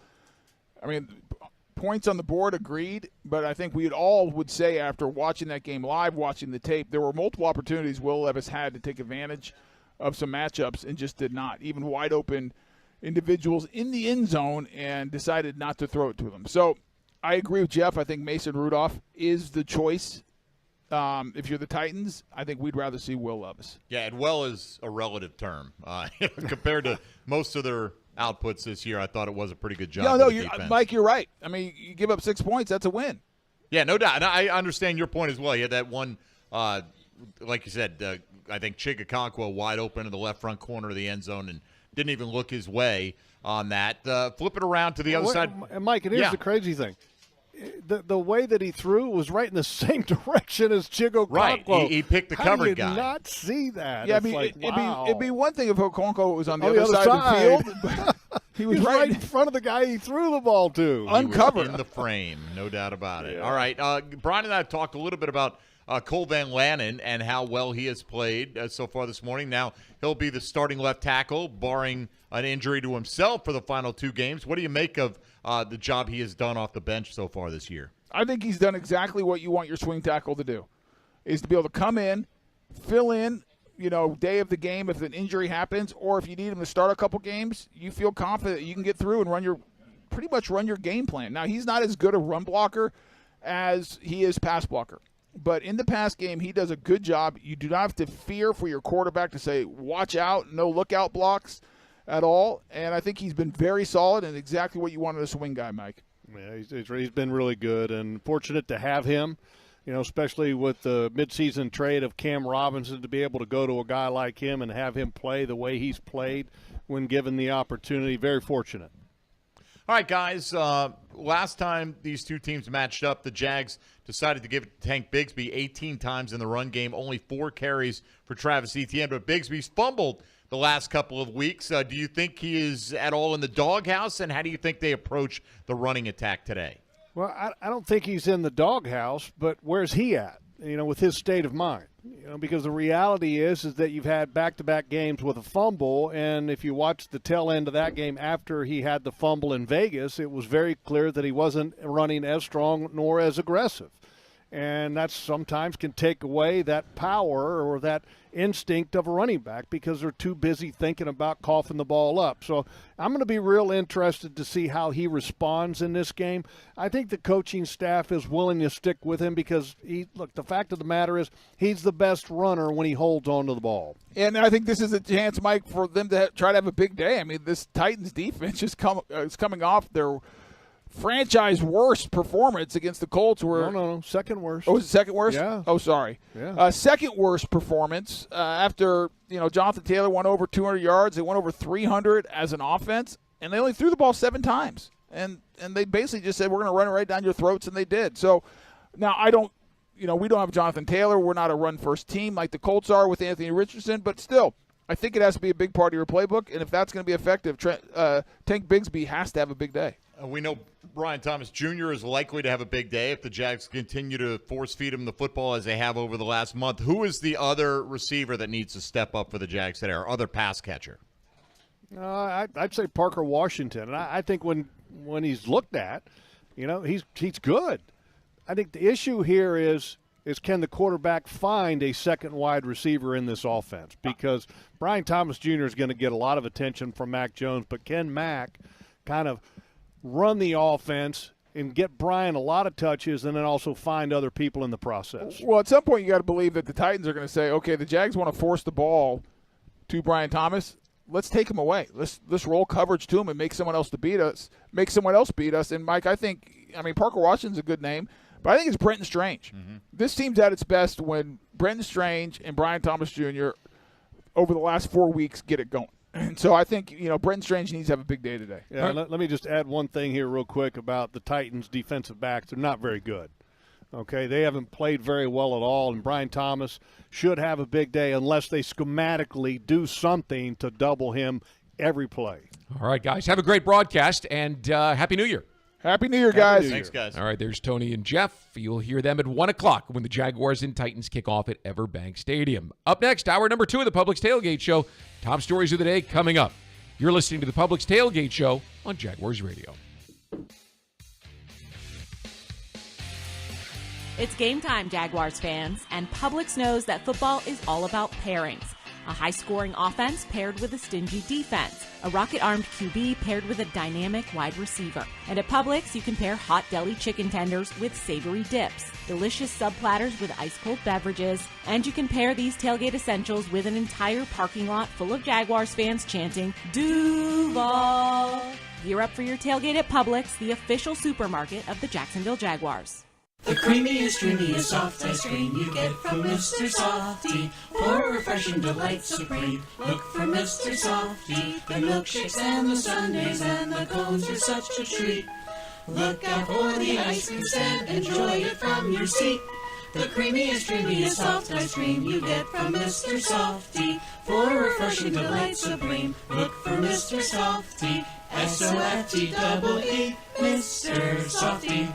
I mean, points on the board, agreed, but I think we all would say after watching that game live, watching the tape, there were multiple opportunities Will Levis had to take advantage of some matchups and just did not. Even wide open individuals in the end zone and decided not to throw it to them. So I agree with Jeff. I think Mason Rudolph is the choice. If you're the Titans, I think we'd rather see Will Levis. Yeah, and well is a relative term. Compared to most of their outputs this year, I thought it was a pretty good job. Mike, you're right. I mean, you give up 6 points, that's a win. Yeah, no doubt. And I understand your point as well. You had that one, like you said, I think Chigakonkwo wide open in the left front corner of the end zone and didn't even look his way on that. Flip it around to the other side. And Mike, and here's the crazy thing. The way that he threw was right in the same direction as Chigakonkwo. Right, he picked the covered guy. How do you not see that? Yeah, it'd be one thing if Okonkwo was on the other side of the field. But he was right in front of the guy he threw the ball to. Uncovered. In the frame, no doubt about it. Yeah. All right, Brian and I have talked a little bit about Cole Van Lanen and how well he has played so far this morning. Now he'll be the starting left tackle, barring an injury to himself for the final 2 games. What do you make of the job he has done off the bench so far this year? I think he's done exactly what you want your swing tackle to do, is to be able to come in, fill in, day of the game if an injury happens, or if you need him to start a couple games, you feel confident that you can get through and pretty much run your game plan. Now, he's not as good a run blocker as he is pass blocker. But in the pass game, he does a good job. You do not have to fear for your quarterback to say, watch out, no lookout blocks at all. And I think he's been very solid and exactly what you wanted a swing guy, Mike. Yeah, he's been really good and fortunate to have him. especially with the midseason trade of Cam Robinson, to be able to go to a guy like him and have him play the way he's played when given the opportunity. Very fortunate. All right, guys, last time these two teams matched up, the Jags decided to give it to Tank Bigsby 18 times in the run game, only 4 carries for Travis Etienne, but Bigsby's fumbled the last couple of weeks. Do you think he is at all in the doghouse, and how do you think they approach the running attack today? Well, I don't think he's in the doghouse, but where's he at, with his state of mind? Because the reality is that you've had back-to-back games with a fumble, and if you watch the tail end of that game after he had the fumble in Vegas, it was very clear that he wasn't running as strong nor as aggressive. And that sometimes can take away that power or that instinct of a running back because they're too busy thinking about coughing the ball up. So I'm going to be real interested to see how he responds in this game. I think the coaching staff is willing to stick with him because, the fact of the matter is he's the best runner when he holds on to the ball. And I think this is a chance, Mike, for them to try to have a big day. I mean, this Titans defense is coming off their franchise worst performance against the Colts. No, second worst. Oh, was it second worst? Yeah. Oh, sorry. Yeah. Second worst performance after Jonathan Taylor went over 200 yards. They went over 300 as an offense, and they only threw the ball 7 times. And they basically just said, we're going to run it right down your throats, and they did. So now we don't have Jonathan Taylor. We're not a run-first team like the Colts are with Anthony Richardson, but still, I think it has to be a big part of your playbook, and if that's going to be effective, Tank Bigsby has to have a big day. We know Brian Thomas Jr. is likely to have a big day if the Jags continue to force-feed him the football as they have over the last month. Who is the other receiver that needs to step up for the Jags today, or other pass catcher? I'd say Parker Washington. And I think when he's looked at, he's good. I think the issue here is can the quarterback find a second wide receiver in this offense? Because Brian Thomas Jr. is going to get a lot of attention from Mac Jones, but can Mac kind of run the offense and get Brian a lot of touches and then also find other people in the process? Well, at some point you got to believe that the Titans are going to say, okay, the Jags want to force the ball to Brian Thomas. Let's take him away. Let's roll coverage to him and make someone else beat us. And, Mike, Parker Washington's a good name, but I think it's Brenton Strange. Mm-hmm. This team's at its best when Brenton Strange and Brian Thomas Jr. over the last 4 weeks get it going. And so I think, Brenton Strange needs to have a big day today. Yeah, let me just add one thing here real quick about the Titans' defensive backs. They're not very good. Okay, they haven't played very well at all, and Brian Thomas should have a big day unless they schematically do something to double him every play. All right, guys, have a great broadcast, and Happy New Year. Happy New Year, guys. Thanks, guys. All right, there's Tony and Jeff. You'll hear them at 1 o'clock when the Jaguars and Titans kick off at EverBank Stadium. Up next, hour number 2 of the Publix Tailgate Show. Top stories of the day coming up. You're listening to the Publix Tailgate Show on Jaguars Radio. It's game time, Jaguars fans, and Publix knows that football is all about pairings. A high-scoring offense paired with a stingy defense. A rocket-armed QB paired with a dynamic wide receiver. And at Publix, you can pair hot deli chicken tenders with savory dips, delicious sub-platters with ice-cold beverages, and you can pair these tailgate essentials with an entire parking lot full of Jaguars fans chanting, Duval! Gear up for your tailgate at Publix, the official supermarket of the Jacksonville Jaguars. The creamiest, dreamiest soft ice cream you get from Mr. Softy. For refreshing delight supreme, look for Mr. Softy. The milkshakes and the sundaes and the cones are such a treat. Look out for the ice cream stand, enjoy it from your seat. The creamiest, dreamiest soft ice cream you get from Mr. Softy. For refreshing delight supreme, look for Mr. Softy. S-O-F-T-E-E, Mr. Softy.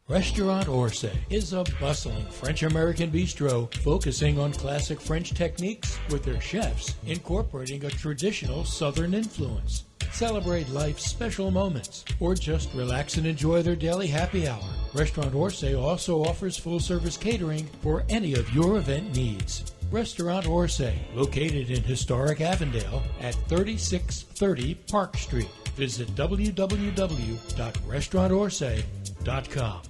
Restaurant Orsay is a bustling French-American bistro focusing on classic French techniques with their chefs incorporating a traditional Southern influence. Celebrate life's special moments or just relax and enjoy their daily happy hour. Restaurant Orsay also offers full-service catering for any of your event needs. Restaurant Orsay, located in historic Avondale at 3630 Park Street. Visit www.restaurantorsay.com.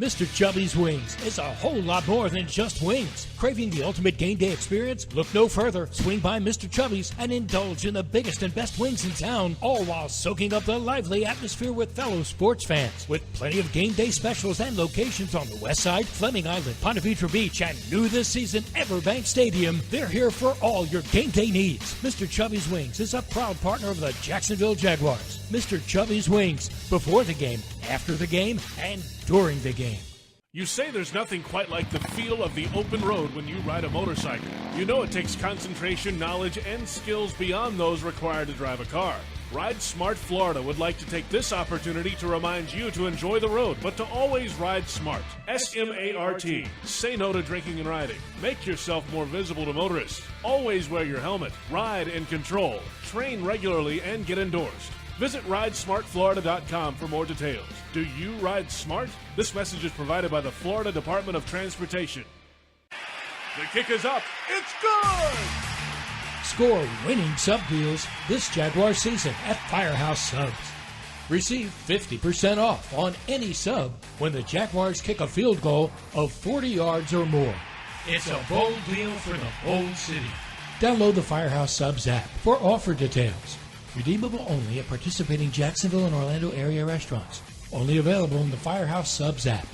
Mr. Chubby's Wings is a whole lot more than just wings. Craving the ultimate game day experience? Look no further. Swing by Mr. Chubby's and indulge in the biggest and best wings in town, all while soaking up the lively atmosphere with fellow sports fans. With plenty of game day specials and locations on the West Side, Fleming Island, Ponte Vedra Beach, and new this season, EverBank Stadium, they're here for all your game day needs. Mr. Chubby's Wings is a proud partner of the Jacksonville Jaguars. Mr. Chubby's Wings, before the game, after the game, and during the game. You say there's nothing quite like the feel of the open road when you ride a motorcycle. You know it takes concentration, knowledge, and skills beyond those required to drive a car. Ride Smart Florida would like to take this opportunity to remind you to enjoy the road, but to always ride smart. S-M-A-R-T. Say no to drinking and riding. Make yourself more visible to motorists. Always wear your helmet. Ride in control. Train regularly and get endorsed. Visit ridesmartflorida.com for more details. Do you ride smart? This message is provided by the Florida Department of Transportation. The kick is up. It's good! Score winning sub deals this Jaguar season at Firehouse Subs. Receive 50% off on any sub when the Jaguars kick a field goal of 40 yards or more. It's a bold deal for the bold city. Download the Firehouse Subs app for offer details. Redeemable only at participating Jacksonville and Orlando area restaurants. Only available in the Firehouse Subs app.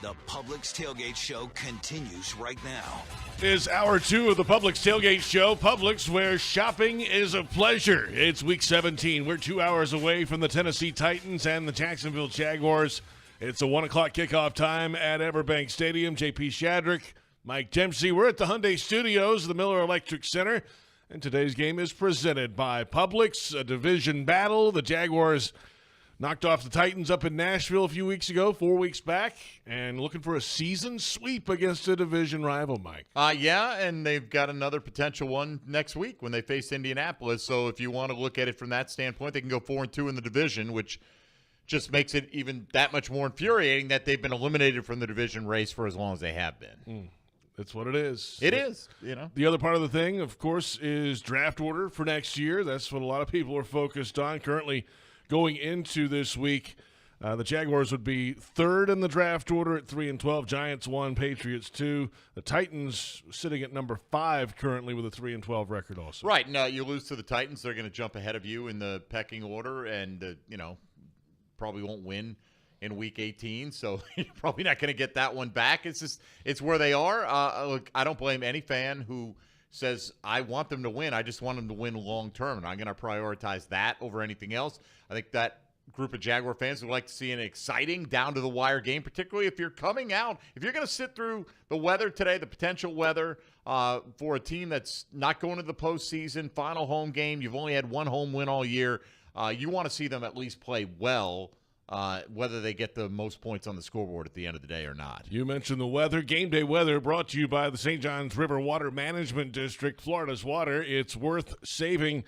The Publix Tailgate Show continues right now. Is hour 2 of the Publix Tailgate Show. Publix, where shopping is a pleasure. It's week 17. We're 2 hours away from the Tennessee Titans and the Jacksonville Jaguars. It's a 1 o'clock kickoff time at EverBank Stadium. JP Shadrick, Mike Dempsey. We're at the Hyundai Studios, the Miller Electric Center. And today's game is presented by Publix, a division battle. The Jaguars knocked off the Titans up in Nashville a few weeks ago, 4 weeks back, and looking for a season sweep against a division rival, Mike. Yeah, and they've got another potential one next week when they face Indianapolis. So if you want to look at it from that standpoint, they can go 4-2 in the division, which just makes it even that much more infuriating that they've been eliminated from the division race for as long as they have been. That's what it is. It is, you know. The other part of the thing, of course, is draft order for next year. That's what a lot of people are focused on currently. Going into this week, the Jaguars would be third in the draft order at 3-12. Giants 1, Patriots 2. The Titans sitting at number 5 currently with a 3-12 record also. Right. Now, you lose to the Titans, they're going to jump ahead of you in the pecking order and, probably won't win in week 18. So you're probably not going to get that one back. It's where they are. Look, I don't blame any fan who says, I want them to win. I just want them to win long term, and I'm going to prioritize that over anything else. I think that group of Jaguar fans would like to see an exciting, down-to-the-wire game, particularly if you're coming out. If you're going to sit through the weather today, the potential weather for a team that's not going to the postseason, final home game, you've only had one home win all year, you want to see them at least play well, whether they get the most points on the scoreboard at the end of the day or not. You mentioned the weather. Game day weather brought to you by the St. Johns River Water Management District. Florida's water, it's worth saving.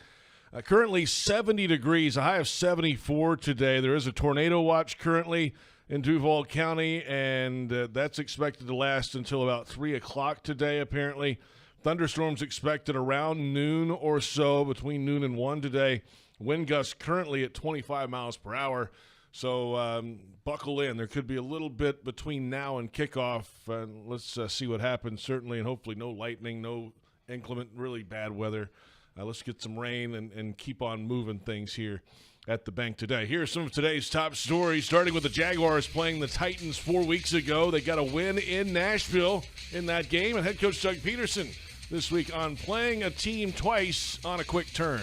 Currently 70 degrees, a high of 74 today. There is a tornado watch currently in Duval County, and that's expected to last until about 3 o'clock today, apparently. Thunderstorms expected around noon or so, between noon and 1 today. Wind gusts currently at 25 miles per hour. So buckle in. There could be a little bit between now and kickoff. Let's see what happens, certainly, and hopefully no lightning, no inclement, really bad weather. Let's get some rain and keep on moving things here at the bank today. Here are some of today's top stories, starting with the Jaguars playing the Titans 4 weeks ago. They got a win in Nashville in that game, and head coach Doug Peterson this week on playing a team twice on a quick turn.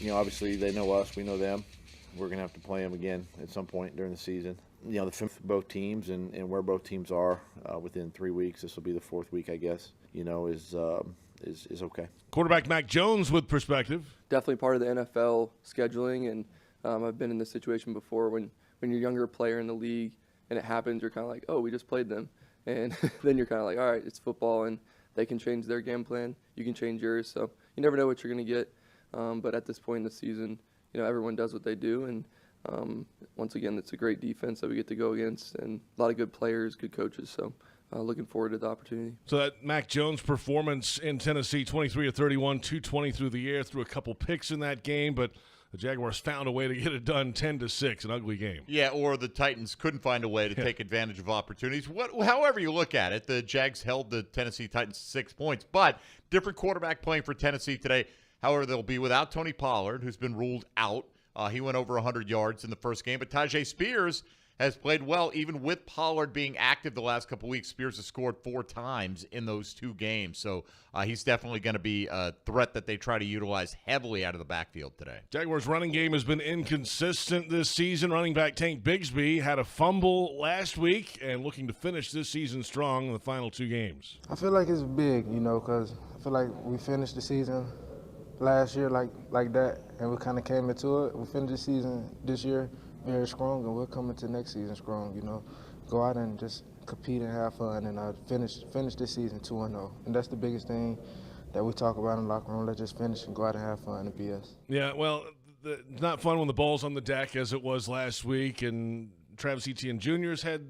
Obviously they know us, we know them. We're going to have to play them again at some point during the season. The film for both teams and where both teams are within 3 weeks, this will be the 4th week, I guess, is okay. Quarterback Mac Jones with perspective. Definitely part of the NFL scheduling, and I've been in this situation before when you're a younger player in the league and it happens, you're kind of like, oh, we just played them. And then you're kind of like, all right, it's football, and they can change their game plan. You can change yours. So you never know what you're going to get. But at this point in the season, everyone does what they do, and Once again, it's a great defense that we get to go against, and a lot of good players, good coaches. So looking forward to the opportunity. So that Mac Jones performance in Tennessee, 23 of 31, 220 through the air, threw a couple picks in that game, but the Jaguars found a way to get it done 10-6, an ugly game. Yeah, or the Titans couldn't find a way to take advantage of opportunities. However you look at it, the Jags held the Tennessee Titans 6 points, but different quarterback playing for Tennessee today. However, they'll be without Tony Pollard, who's been ruled out. He went over 100 yards in the first game, but Tajay Spears has played well, even with Pollard being active the last couple weeks. Spears has scored 4 times in those 2 games, so he's definitely going to be a threat that they try to utilize heavily out of the backfield today. Jaguars' running game has been inconsistent this season. Running back Tank Bigsby had a fumble last week and looking to finish this season strong in the final 2 games. I feel like it's big, because I feel like we finished the season last year like that, and we kind of came into it. We finished the season this year very strong, and we're coming to next season strong, Go out and just compete and have fun, and finish this season 2-0. And that's the biggest thing that we talk about in the locker room. Let's just finish and go out and have fun and be us. Yeah, well, it's not fun when the ball's on the deck as it was last week, and Travis Etienne Jr. has had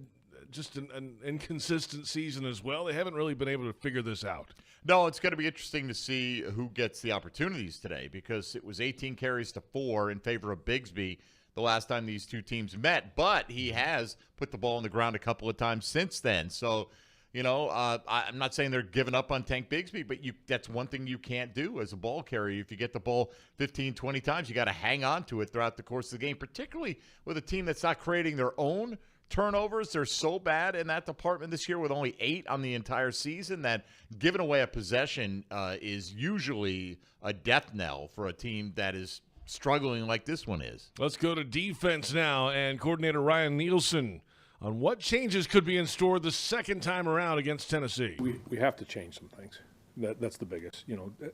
just an inconsistent season as well. They haven't really been able to figure this out. No, it's going to be interesting to see who gets the opportunities today, because it was 18 carries to 4 in favor of Bigsby the last time these two teams met, but he has put the ball on the ground a couple of times since then. So, I'm not saying they're giving up on Tank Bigsby, but that's one thing you can't do as a ball carrier. If you get the ball 15, 20 times, you got to hang on to it throughout the course of the game, particularly with a team that's not creating their own turnovers. They're so bad in that department this year, with only 8 on the entire season, that giving away a possession is usually a death knell for a team that is struggling like this one is. Let's go to defense now, and coordinator Ryan Nielsen on what changes could be in store the second time around against Tennessee. We have to change some things. That's the biggest,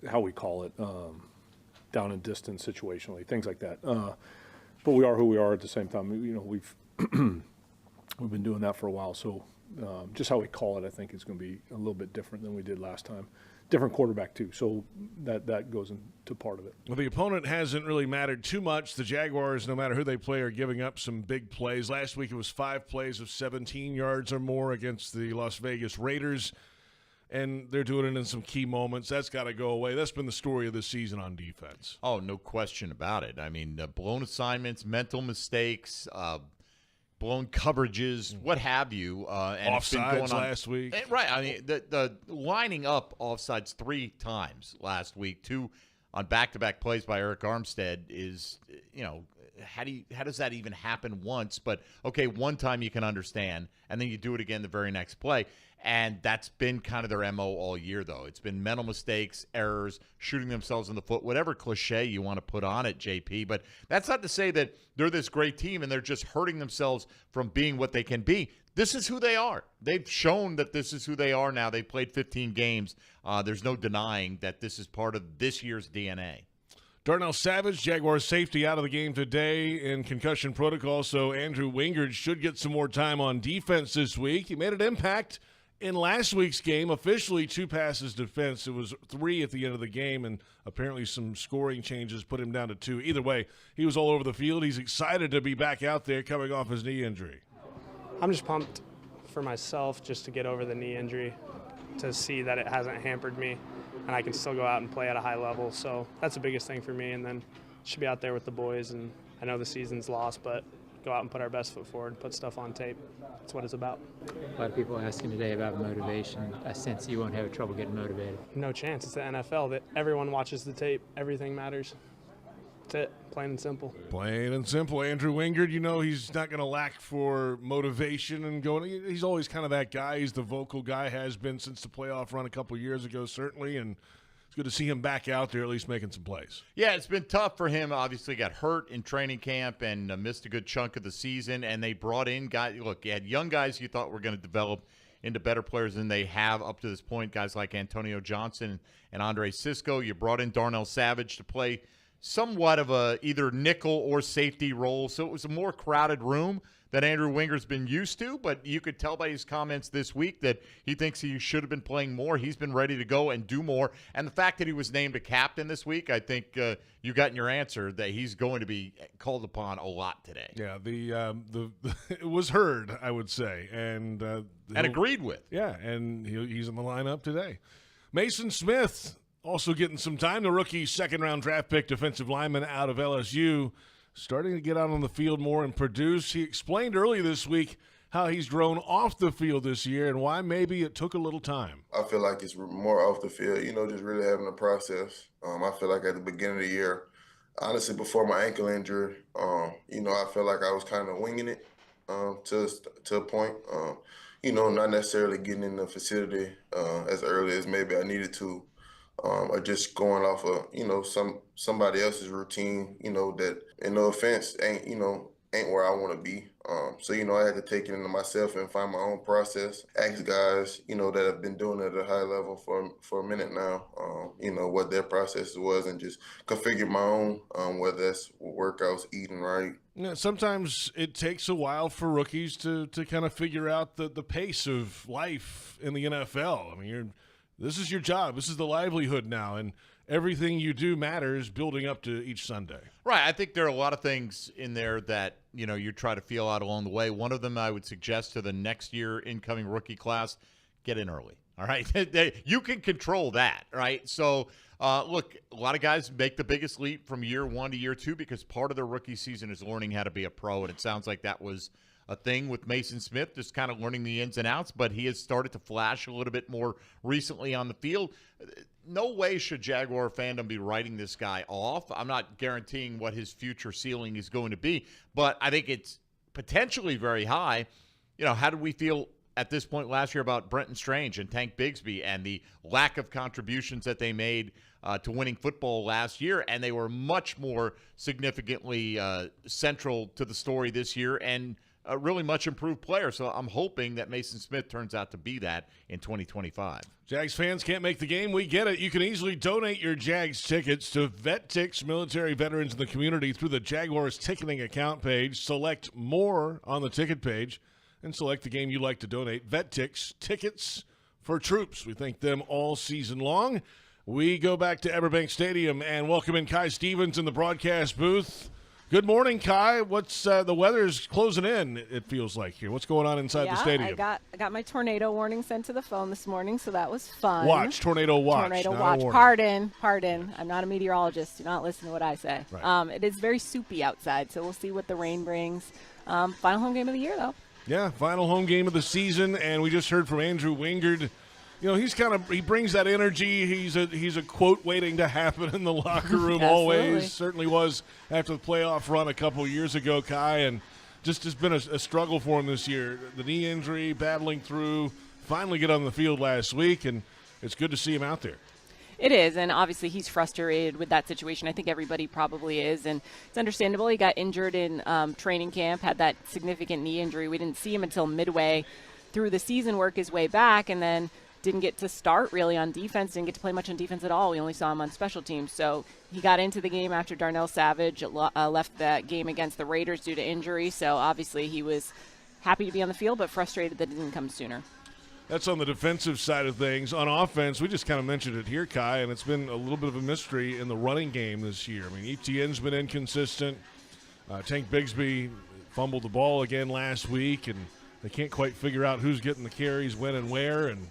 how we call it, down and distance situationally, things like that. But we are who we are at the same time. We've we've been doing that for a while, so just how we call it, I think, is going to be a little bit different than we did last time. Different quarterback, too, so that goes into part of it. Well, the opponent hasn't really mattered too much. The Jaguars, no matter who they play, are giving up some big plays. Last week it was 5 plays of 17 yards or more against the Las Vegas Raiders, and they're doing it in some key moments. That's got to go away. That's been the story of the season on defense. Oh, no question about it. I mean, blown assignments, mental mistakes, blown coverages, what have you. And offsides it's been going on last week. Right. I mean, the lining up offsides 3 times last week, 2 on back-to-back plays by Eric Armstead is, how does that even happen once? But, okay, one time you can understand, and then you do it again the very next play. And that's been kind of their MO all year, though. It's been mental mistakes, errors, shooting themselves in the foot, whatever cliche you want to put on it, JP. But that's not to say that they're this great team and they're just hurting themselves from being what they can be. This is who they are. They've shown that this is who they are now. They played 15 games. There's no denying that this is part of this year's DNA. Darnell Savage, Jaguars safety, out of the game today in concussion protocol, so Andrew Wingard should get some more time on defense this week. He made an impact in last week's game. Officially 2 passes defense. It was 3 at the end of the game, and apparently some scoring changes put him down to 2. Either way, he was all over the field. He's excited to be back out there coming off his knee injury. I'm just pumped for myself just to get over the knee injury, to see that it hasn't hampered me, and I can still go out and play at a high level. So that's the biggest thing for me, and then should be out there with the boys. And I know the season's lost, but go out and put our best foot forward, put stuff on tape. That's what it's about. A lot of people asking today about motivation. I sense you won't have trouble getting motivated. No chance. It's the NFL. That everyone watches the tape. Everything matters. That's it. Plain and simple. Plain and simple. Andrew Wingard, he's not going to lack for motivation and going. He's always kind of that guy. He's the vocal guy, has been since the playoff run a couple years ago, certainly, and it's good to see him back out there at least making some plays. Yeah, it's been tough for him. Obviously got hurt in training camp and missed a good chunk of the season, and they brought in guys. Look, you had young guys you thought were going to develop into better players than they have up to this point, guys like Antonio Johnson and Andre Cisco. You brought in Darnell Savage to play somewhat of a either nickel or safety role, so it was a more crowded room that Andrew Wingard's been used to, but you could tell by his comments this week that he thinks he should have been playing more. He's been ready to go and do more. And the fact that he was named a captain this week, I think you got in your answer that he's going to be called upon a lot today. Yeah, the it was heard, I would say, and agreed with. Yeah, and he's in the lineup today. Mason Smith also getting some time. The rookie second-round draft pick defensive lineman out of LSU, starting to get out on the field more and produce. He explained earlier this week how he's grown off the field this year and why maybe it took a little time. I feel like it's more off the field, just really having a process. I feel like at the beginning of the year, honestly, before my ankle injury, I feel like I was kind of winging it to a point. Not necessarily getting in the facility as early as maybe I needed to, or just going off of, somebody else's routine, that, and no offense, ain't where I want to be. So I had to take it into myself and find my own process. Ask guys, that have been doing it at a high level for a minute now, what their process was, and just configure my own, whether that's workouts, eating right. Yeah, sometimes it takes a while for rookies to kind of figure out the pace of life in the NFL. I mean, this is your job. This is the livelihood now, and everything you do matters building up to each Sunday. Right. I think there are a lot of things in there that, you try to feel out along the way. One of them I would suggest to the next year incoming rookie class, get in early. All right. You can control that. Right. So, look, a lot of guys make the biggest leap from year one to year two because part of their rookie season is learning how to be a pro. And it sounds like that was a thing with Mason Smith, just kind of learning the ins and outs, but he has started to flash a little bit more recently on the field. No way should Jaguar fandom be writing this guy off. I'm not guaranteeing what his future ceiling is going to be, but I think it's potentially very high. How did we feel at this point last year about Brenton Strange and Tank Bigsby and the lack of contributions that they made to winning football last year? And they were much more significantly central to the story this year and a really much improved player. So I'm hoping that Mason Smith turns out to be that in 2025. Jags fans can't make the game. We get it. You can easily donate your Jags tickets to VetTix military veterans in the community through the Jaguars ticketing account page. Select more on the ticket page and select the game you'd like to donate. VetTix, tickets for troops. We thank them all season long. We go back to EverBank Stadium and welcome in Kai Stevens in the broadcast booth. Good morning, Kai. What's the weather's closing in, it feels like here. What's going on inside the stadium? I got my tornado warning sent to the phone this morning, so that was fun. Tornado watch. Tornado watch. Pardon. I'm not a meteorologist. Do not listen to what I say. Right. It is very soupy outside, so we'll see what the rain brings. Final home game of the year, though. Yeah, final home game of the season, and we just heard from Andrew Wingard. He brings that energy. He's a quote waiting to happen in the locker room always. Certainly was after the playoff run a couple years ago, Kai, and just has been a struggle for him this year. The knee injury, battling through, finally get on the field last week, and it's good to see him out there. It is, and obviously he's frustrated with that situation. I think everybody probably is, and it's understandable. He got injured in training camp, had that significant knee injury. We didn't see him until midway through the season, work his way back, and then didn't get to start really on defense, didn't get to play much on defense at all. We only saw him on special teams. So he got into the game after Darnell Savage left that game against the Raiders due to injury. So obviously he was happy to be on the field, but frustrated that it didn't come sooner. That's on the defensive side of things. On offense, we just kind of mentioned it here, Kai, and it's been a little bit of a mystery in the running game this year. I mean, Etienne's been inconsistent. Tank Bigsby fumbled the ball again last week, and they can't quite figure out who's getting the carries, when and where, and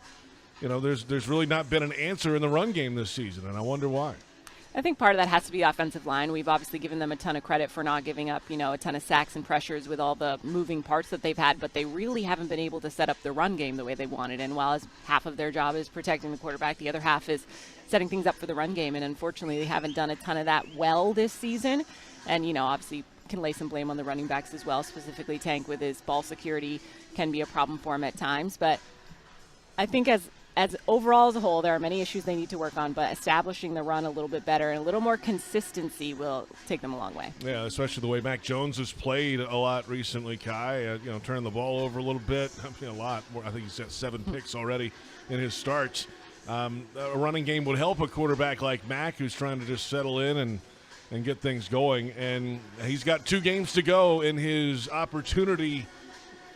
there's really not been an answer in the run game this season, and I wonder why. I think part of that has to be offensive line. We've obviously given them a ton of credit for not giving up, a ton of sacks and pressures with all the moving parts that they've had, but they really haven't been able to set up the run game the way they wanted. And while half of their job is protecting the quarterback, the other half is setting things up for the run game. And unfortunately, they haven't done a ton of that well this season. And, obviously can lay some blame on the running backs as well, specifically Tank with his ball security can be a problem for him at times. But I think as overall as a whole, there are many issues they need to work on, but establishing the run a little bit better and a little more consistency will take them a long way. Yeah, especially the way Mac Jones has played a lot recently, Kai. Turning the ball over a little bit. A lot more. I think he's got 7 picks already in his starts. A running game would help a quarterback like Mac, who's trying to just settle in and and get things going. And he's got 2 games to go in his opportunity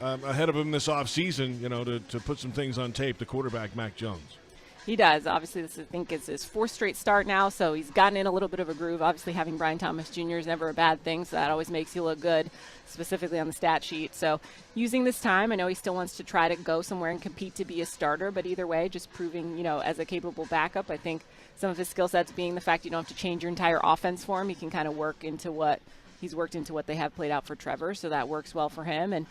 ahead of him this offseason, to put some things on tape, the quarterback, Mac Jones. He does. Obviously, this, I think, is his 4th straight start now, so he's gotten in a little bit of a groove. Obviously, having Brian Thomas Jr. is never a bad thing, so that always makes you look good, specifically on the stat sheet. So using this time, I know he still wants to try to go somewhere and compete to be a starter, but either way, just proving, as a capable backup. I think some of his skill sets being the fact you don't have to change your entire offense for him. He can kind of work into what he's worked into what they have played out for Trevor, so that works well for him. And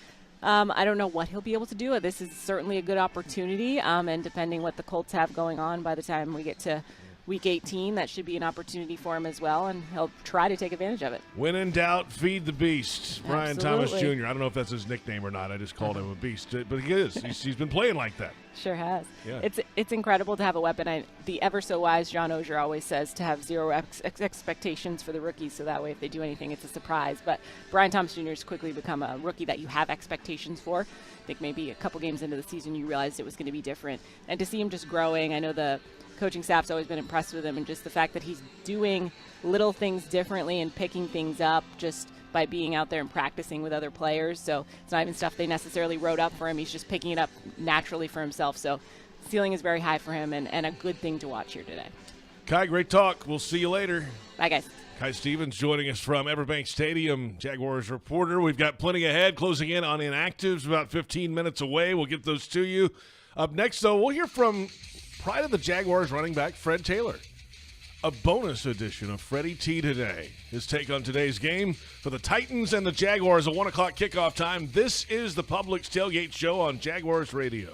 I don't know what he'll be able to do. This is certainly a good opportunity, and depending what the Colts have going on by the time we get to Week 18, that should be an opportunity for him as well, and he'll try to take advantage of it. When in doubt, feed the beast. Brian Thomas Absolutely. Jr. I don't know if that's his nickname or not. I just called him a beast, but he is. He's been playing like that. Sure has. Yeah. It's incredible to have a weapon. The ever so wise John Ogier always says to have zero expectations for the rookies, so that way if they do anything, it's a surprise. But Brian Thomas Jr. has quickly become a rookie that you have expectations for. I think maybe a couple games into the season you realized it was going to be different. And to see him just growing, I know the coaching staff's always been impressed with him, and just the fact that he's doing little things differently and picking things up just by being out there and practicing with other players. So it's not even stuff they necessarily wrote up for him. He's just picking it up naturally for himself. So ceiling is very high for him, and a good thing to watch here today. Kai, great talk. We'll see you later. Bye, guys. Kai Stevens joining us from EverBank Stadium, Jaguars reporter. We've got plenty ahead, closing in on inactives, about 15 minutes away. We'll get those to you. Up next, though, we'll hear from pride of the Jaguars running back, Fred Taylor. A bonus edition of Freddie T today. His take on today's game for the Titans and the Jaguars, a 1 o'clock kickoff time. This is the Publix Tailgate Show on Jaguars Radio.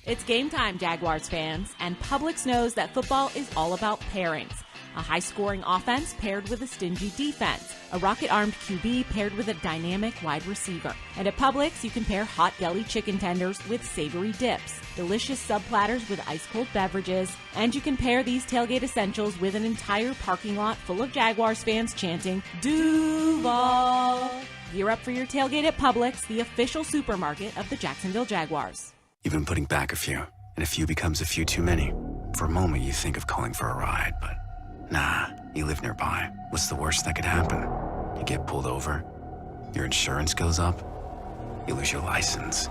It's game time, Jaguars fans, and Publix knows that football is all about pairings. A high-scoring offense paired with a stingy defense. A rocket-armed QB paired with a dynamic wide receiver. And at Publix, you can pair hot deli chicken tenders with savory dips, delicious sub platters with ice-cold beverages, and you can pair these tailgate essentials with an entire parking lot full of Jaguars fans chanting, Duval! Gear up for your tailgate at Publix, the official supermarket of the Jacksonville Jaguars. You've been putting back a few, and a few becomes a few too many. For a moment, you think of calling for a ride, but nah, you live nearby. What's the worst that could happen? You get pulled over, your insurance goes up, you lose your license,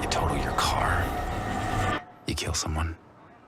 you total your car, you kill someone.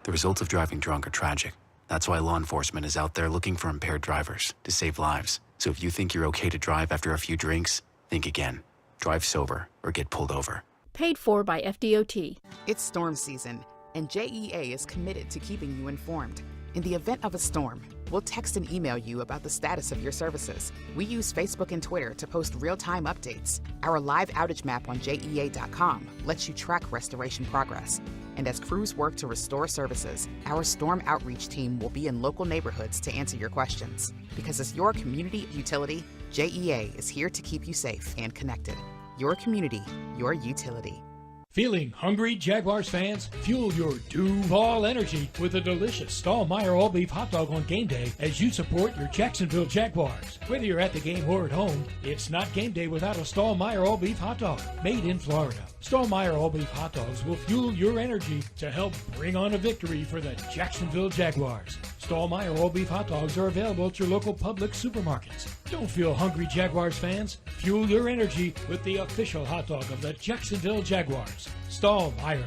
The results of driving drunk are tragic. That's why law enforcement is out there looking for impaired drivers to save lives. So if you think you're okay to drive after a few drinks, think again. Drive sober or get pulled over. Paid for by FDOT. It's storm season, and JEA is committed to keeping you informed. In the event of a storm, we'll text and email you about the status of your services. We use Facebook and Twitter to post real-time updates. Our live outage map on JEA.com lets you track restoration progress. And as crews work to restore services, our storm outreach team will be in local neighborhoods to answer your questions. Because as your community utility, JEA is here to keep you safe and connected. Your community, your utility. Feeling hungry, Jaguars fans? Fuel your Duval energy with a delicious Stallmeyer all-beef hot dog on game day as you support your Jacksonville Jaguars. Whether you're at the game or at home, it's not game day without a Stallmeyer all-beef hot dog made in Florida. Stallmeyer all-beef hot dogs will fuel your energy to help bring on a victory for the Jacksonville Jaguars. Stallmeyer all-beef hot dogs are available at your local Publix supermarkets. Don't feel hungry, Jaguars fans. Fuel your energy with the official hot dog of the Jacksonville Jaguars. Stallmeyer.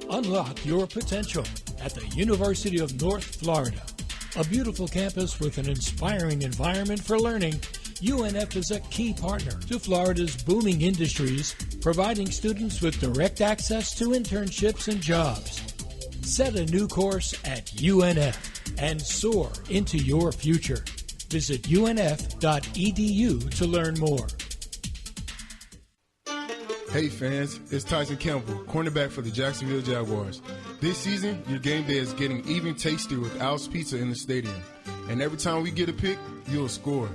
Unlock your potential at the University of North Florida. A beautiful campus with an inspiring environment for learning, UNF is a key partner to Florida's booming industries, providing students with direct access to internships and jobs. Set a new course at UNF and soar into your future. Visit unf.edu to learn more. Hey fans, it's Tyson Campbell, cornerback for the Jacksonville Jaguars. This season, your game day is getting even tastier with Al's Pizza in the stadium. And every time we get a pick, you'll score.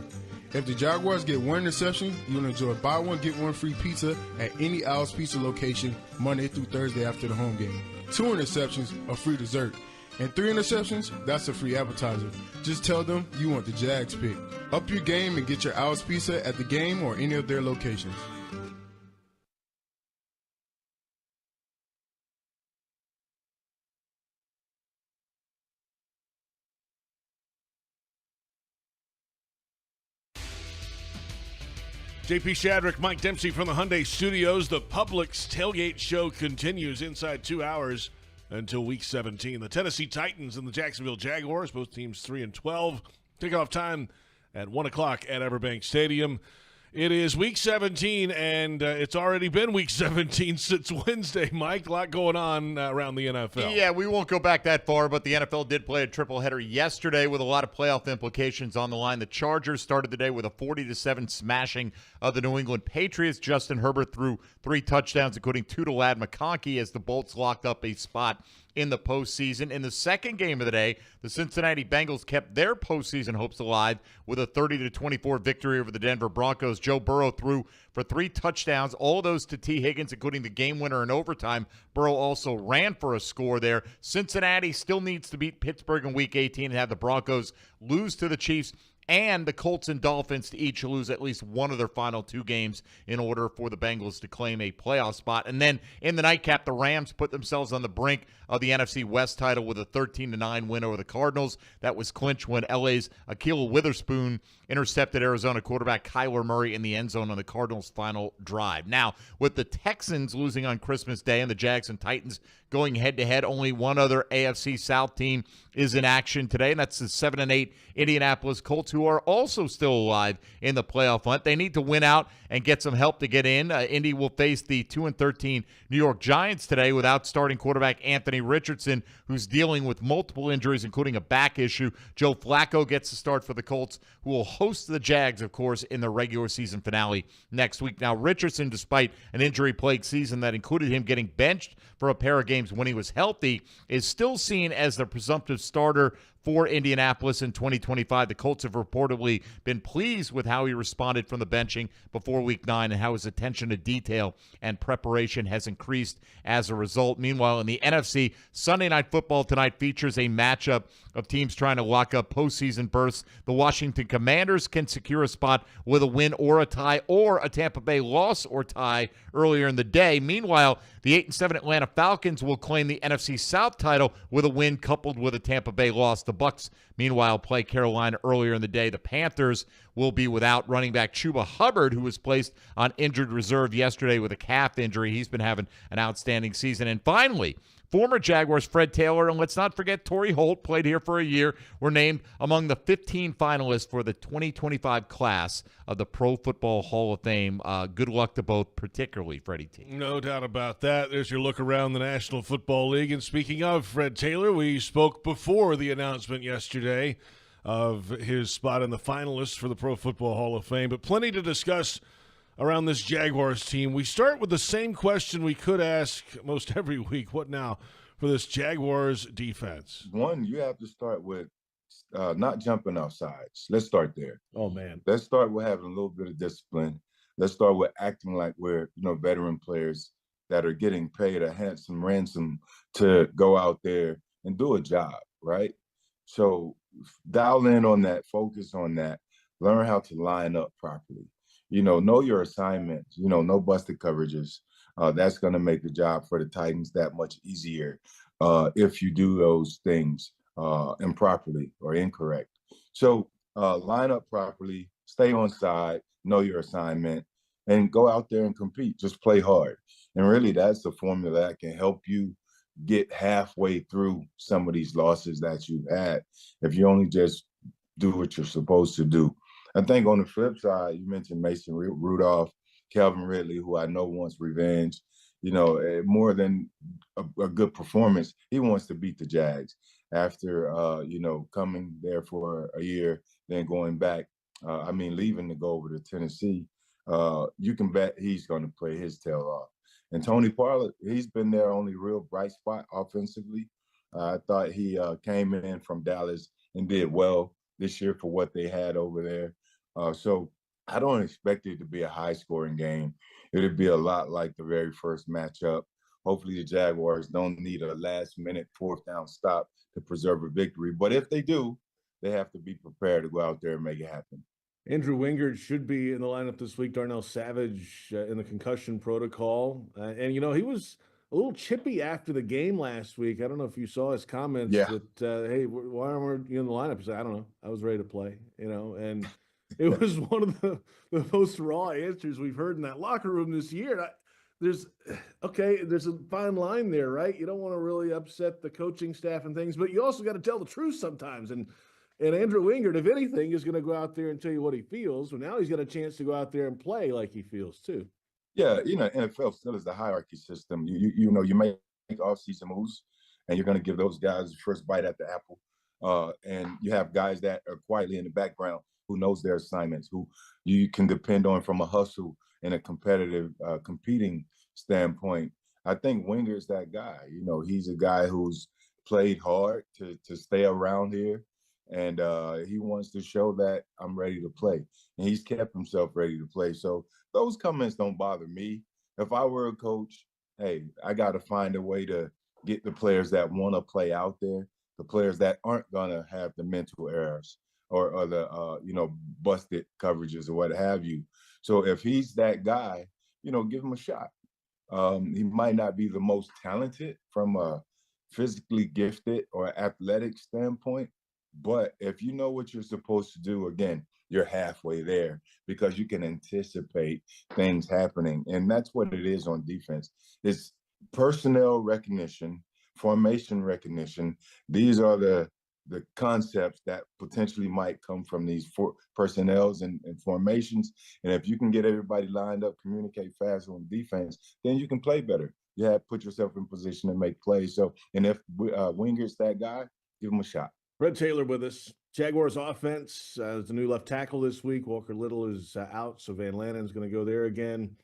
If the Jaguars get one interception, you'll enjoy buy one, get one free pizza at any Al's Pizza location Monday through Thursday after the home game. 2 interceptions, a free dessert. And 3 interceptions, that's a free appetizer. Just tell them you want the Jags pick. Up your game and get your Al's Pizza at the game or any of their locations. JP Shadrick, Mike Dempsey from the Hyundai Studios. The Publix Tailgate show continues inside 2 hours until Week 17. The Tennessee Titans and the Jacksonville Jaguars, both teams 3-12. Kickoff time at 1 o'clock at EverBank Stadium. It is Week 17, and it's already been Week 17 since Wednesday. Mike, a lot going on around the NFL. Yeah, we won't go back that far, but the NFL did play a triple-header yesterday with a lot of playoff implications on the line. The Chargers started the day with a 40-7 smashing of the New England Patriots. Justin Herbert threw 3 touchdowns, including 2 to Ladd McConkey, as the Bolts locked up a spot in the postseason. In the second game of the day, the Cincinnati Bengals kept their postseason hopes alive with a 30-24 victory over the Denver Broncos. Joe Burrow threw for 3 touchdowns, all those to T. Higgins, including the game winner in overtime. Burrow also ran for a score there. Cincinnati still needs to beat Pittsburgh in Week 18 and have the Broncos lose to the Chiefs, and the Colts and Dolphins to each lose at least one of their final 2 games in order for the Bengals to claim a playoff spot. And then in the nightcap, the Rams put themselves on the brink of the NFC West title with a 13-9 win over the Cardinals. That was clinched when LA's Ahkello Witherspoon intercepted Arizona quarterback Kyler Murray in the end zone on the Cardinals' final drive. Now, with the Texans losing on Christmas Day and the Jags and Titans going head-to-head, only one other AFC South team is in action today, and that's the 7-8 Indianapolis Colts, who are also still alive in the playoff hunt. They need to win out and get some help to get in. Indy will face the 2-13 New York Giants today without starting quarterback Anthony Richardson, who's dealing with multiple injuries, including a back issue. Joe Flacco gets the start for the Colts, who will host the Jags, of course, in the regular season finale next week. Now, Richardson, despite an injury-plagued season that included him getting benched for a pair of games when he was healthy, is still seen as the presumptive starter for Indianapolis in 2025. The Colts have reportedly been pleased with how he responded from the benching before Week 9 and how his attention to detail and preparation has increased as a result. Meanwhile, in the NFC, Sunday Night Football tonight features a matchup of teams trying to lock up postseason berths. The Washington Commanders can secure a spot with a win or a tie, or a Tampa Bay loss or tie earlier in the day. Meanwhile, the 8-7 Atlanta Falcons will claim the NFC South title with a win coupled with a Tampa Bay loss. The Bucs, meanwhile, play Carolina earlier in the day. The Panthers will be without running back Chuba Hubbard, who was placed on injured reserve yesterday with a calf injury. He's been having an outstanding season. And finally, former Jaguars Fred Taylor, and let's not forget Torrey Holt, played here for a year, were named among the 15 finalists for the 2025 class of the Pro Football Hall of Fame. Good luck to both, particularly Freddie T. No doubt about that. There's your look around the National Football League. And speaking of Fred Taylor, we spoke before the announcement yesterday of his spot in the finalists for the Pro Football Hall of Fame, but plenty to discuss around this Jaguars team. We start with the same question we could ask most every week. What now for this Jaguars defense? One, you have to start with not jumping off sides. Let's start there. Oh, man. Let's start with having a little bit of discipline. Let's start with acting like we're, veteran players that are getting paid a handsome ransom to go out there and do a job, right? So dial in on that, focus on that, learn how to line up properly. Know your assignments, no busted coverages. That's going to make the job for the Titans that much easier if you do those things improperly or incorrect. So line up properly, stay on side, know your assignment, and go out there and compete. Just play hard. And really, that's the formula that can help you get halfway through some of these losses that you've had if you only just do what you're supposed to do. I think on the flip side, you mentioned Mason Rudolph, Calvin Ridley, who I know wants revenge. More than a good performance, he wants to beat the Jags after, coming there for a year, then going back. Leaving to go over to Tennessee. You can bet he's going to play his tail off. And Tony Pollard, he's been their only real bright spot offensively. I thought he came in from Dallas and did well this year for what they had over there. So I don't expect it to be a high-scoring game. It'll be a lot like the very first matchup. Hopefully the Jaguars don't need a last-minute fourth-down stop to preserve a victory. But if they do, they have to be prepared to go out there and make it happen. Andrew Wingard should be in the lineup this week. Darnell Savage in the concussion protocol. And he was a little chippy after the game last week. I don't know if you saw his comments that, hey, why aren't you in the lineup? He said, I don't know. I was ready to play, and It was one of the most raw answers we've heard in that locker room this year. There's a fine line there, right? You don't want to really upset the coaching staff and things, but you also got to tell the truth sometimes. And Andrew Wingard, if anything, is going to go out there and tell you what he feels. Well, now he's got a chance to go out there and play like he feels too. Yeah, NFL still is the hierarchy system. You make off-season moves, and you're going to give those guys the first bite at the apple. And you have guys that are quietly in the background who knows their assignments, who you can depend on from a hustle and a competitive, competing standpoint. I think Wingard's that guy. He's a guy who's played hard to stay around here, and he wants to show that I'm ready to play. And he's kept himself ready to play. So those comments don't bother me. If I were a coach, hey, I got to find a way to get the players that want to play out there, the players that aren't going to have the mental errors or the, busted coverages or what have you. So if he's that guy, give him a shot. He might not be the most talented from a physically gifted or athletic standpoint, but if you know what you're supposed to do, again, you're halfway there because you can anticipate things happening. And that's what it is on defense. It's personnel recognition, formation recognition. These are the concepts that potentially might come from these personnels and formations. And if you can get everybody lined up, communicate fast on defense, then you can play better. You have put yourself in position to make plays. So, and if Wingard's that guy, give him a shot. Fred Taylor with us. Jaguars offense is the new left tackle this week. Walker Little is out, so Van Lannen's going to go there again.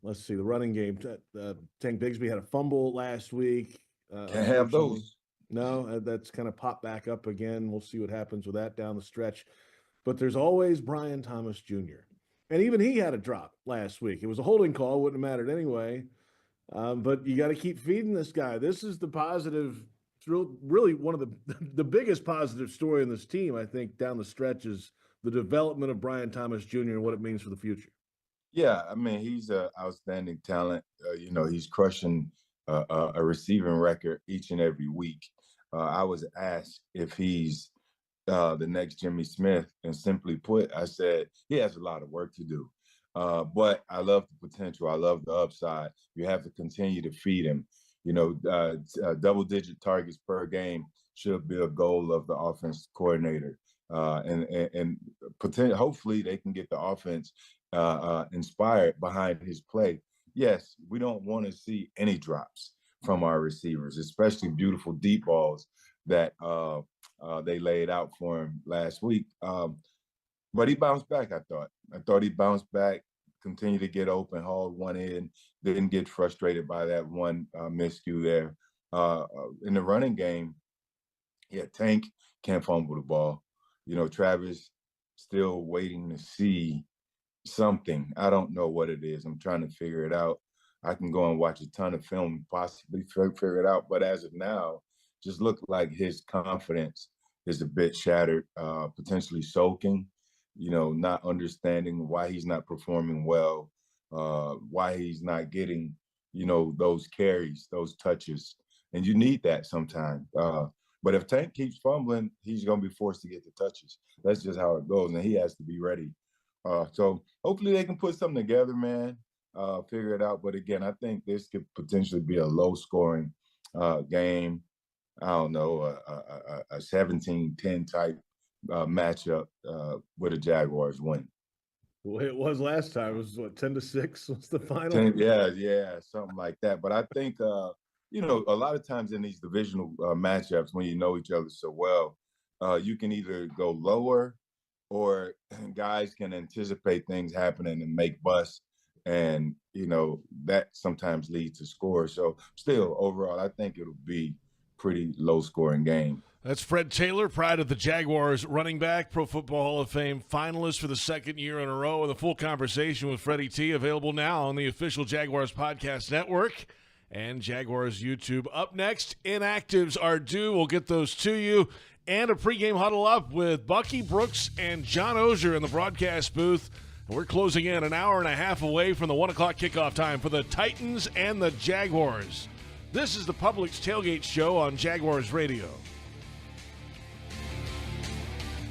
Let's see, the running game. Tank Bigsby had a fumble last week. Can't have those. No, that's kind of popped back up again. We'll see what happens with that down the stretch. But there's always Brian Thomas Jr. And even he had a drop last week. It was a holding call, wouldn't have mattered anyway. But you got to keep feeding this guy. This is the positive. It's really one of the biggest positive story in this team, I think, down the stretch is the development of Brian Thomas Jr. and what it means for the future. Yeah, I mean, he's an outstanding talent. He's crushing a receiving record each and every week. I was asked if he's the next Jimmy Smith, and simply put, I said he has a lot of work to do. But I love the potential. I love the upside. You have to continue to feed him. Double-digit targets per game should be a goal of the offense coordinator. And hopefully they can get the offense inspired behind his play. Yes, we don't want to see any drops from our receivers, especially beautiful deep balls that they laid out for him last week. But he bounced back, I thought. I thought he bounced back, continued to get open, hauled one in, didn't get frustrated by that one miscue there. In the running game, Tank can't fumble the ball. Travis still waiting to see something. I don't know what it is. I'm trying to figure it out. I can go and watch a ton of film, possibly figure it out. But as of now, just looked like his confidence is a bit shattered, potentially soaking, not understanding why he's not performing well, why he's not getting, those carries, those touches. And you need that sometimes. But if Tank keeps fumbling, he's going to be forced to get the touches. That's just how it goes, and he has to be ready. So hopefully they can put something together, man, figure it out. But again, I think this could potentially be a low-scoring game. I don't know, a 17-10 type matchup with a Jaguars win. Well, it was last time. It was, 10-6 was the final? 10, yeah, something like that. But I think, a lot of times in these divisional matchups, when you know each other so well, you can either go lower or guys can anticipate things happening and make busts. And, that sometimes leads to scores. So still, overall, I think it'll be pretty low-scoring game. That's Fred Taylor, pride of the Jaguars running back, Pro Football Hall of Fame finalist for the second year in a row. And the full conversation with Freddie T available now on the official Jaguars Podcast Network and Jaguars YouTube. Up next, inactives are due. We'll get those to you. And a pregame huddle up with Bucky Brooks and John Oehser in the broadcast booth. And we're closing in an hour and a half away from the 1 o'clock kickoff time for the Titans and the Jaguars. This is the Publix Tailgate Show on Jaguars Radio.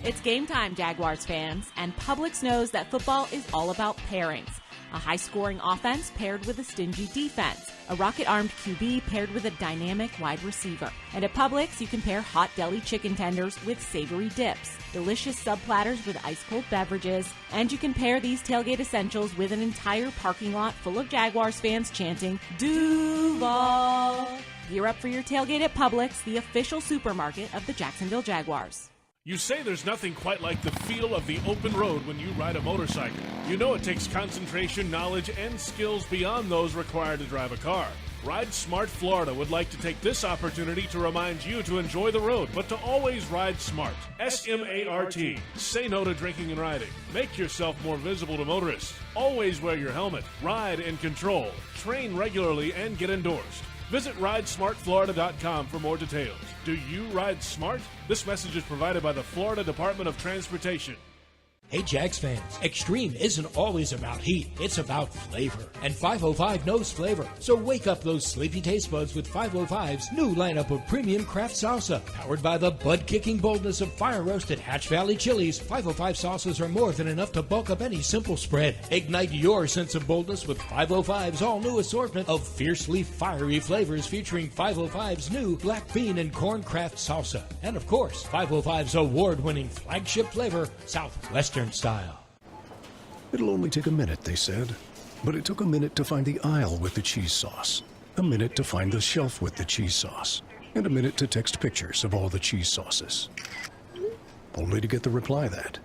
It's game time, Jaguars fans, and Publix knows that football is all about pairings. A high-scoring offense paired with a stingy defense. A rocket-armed QB paired with a dynamic wide receiver. And at Publix, you can pair hot deli chicken tenders with savory dips, delicious sub-platters with ice-cold beverages, and you can pair these tailgate essentials with an entire parking lot full of Jaguars fans chanting, Duval! Gear up for your tailgate at Publix, the official supermarket of the Jacksonville Jaguars. You say there's nothing quite like the feel of the open road when you ride a motorcycle. You know it takes concentration, knowledge, and skills beyond those required to drive a car. Ride Smart Florida would like to take this opportunity to remind you to enjoy the road, but to always ride smart. S-M-A-R-T. Say no to drinking and riding. Make yourself more visible to motorists. Always wear your helmet. Ride in control. Train regularly and get endorsed. Visit ridesmartflorida.com for more details. Do you ride smart? This message is provided by the Florida Department of Transportation. Hey Jags fans, Extreme isn't always about heat, it's about flavor. And 505 knows flavor. So wake up those sleepy taste buds with 505's new lineup of premium craft salsa. Powered by the bud-kicking boldness of fire-roasted Hatch Valley chilies, 505 sauces are more than enough to bulk up any simple spread. Ignite your sense of boldness with 505's all-new assortment of fiercely fiery flavors featuring 505's new black bean and corn craft salsa. And of course, 505's award-winning flagship flavor, Southwestern style. It'll only take a minute, they said. But it took a minute to find the aisle with the cheese sauce, a minute to find the shelf with the cheese sauce, and a minute to text pictures of all the cheese sauces. Only to get the reply that,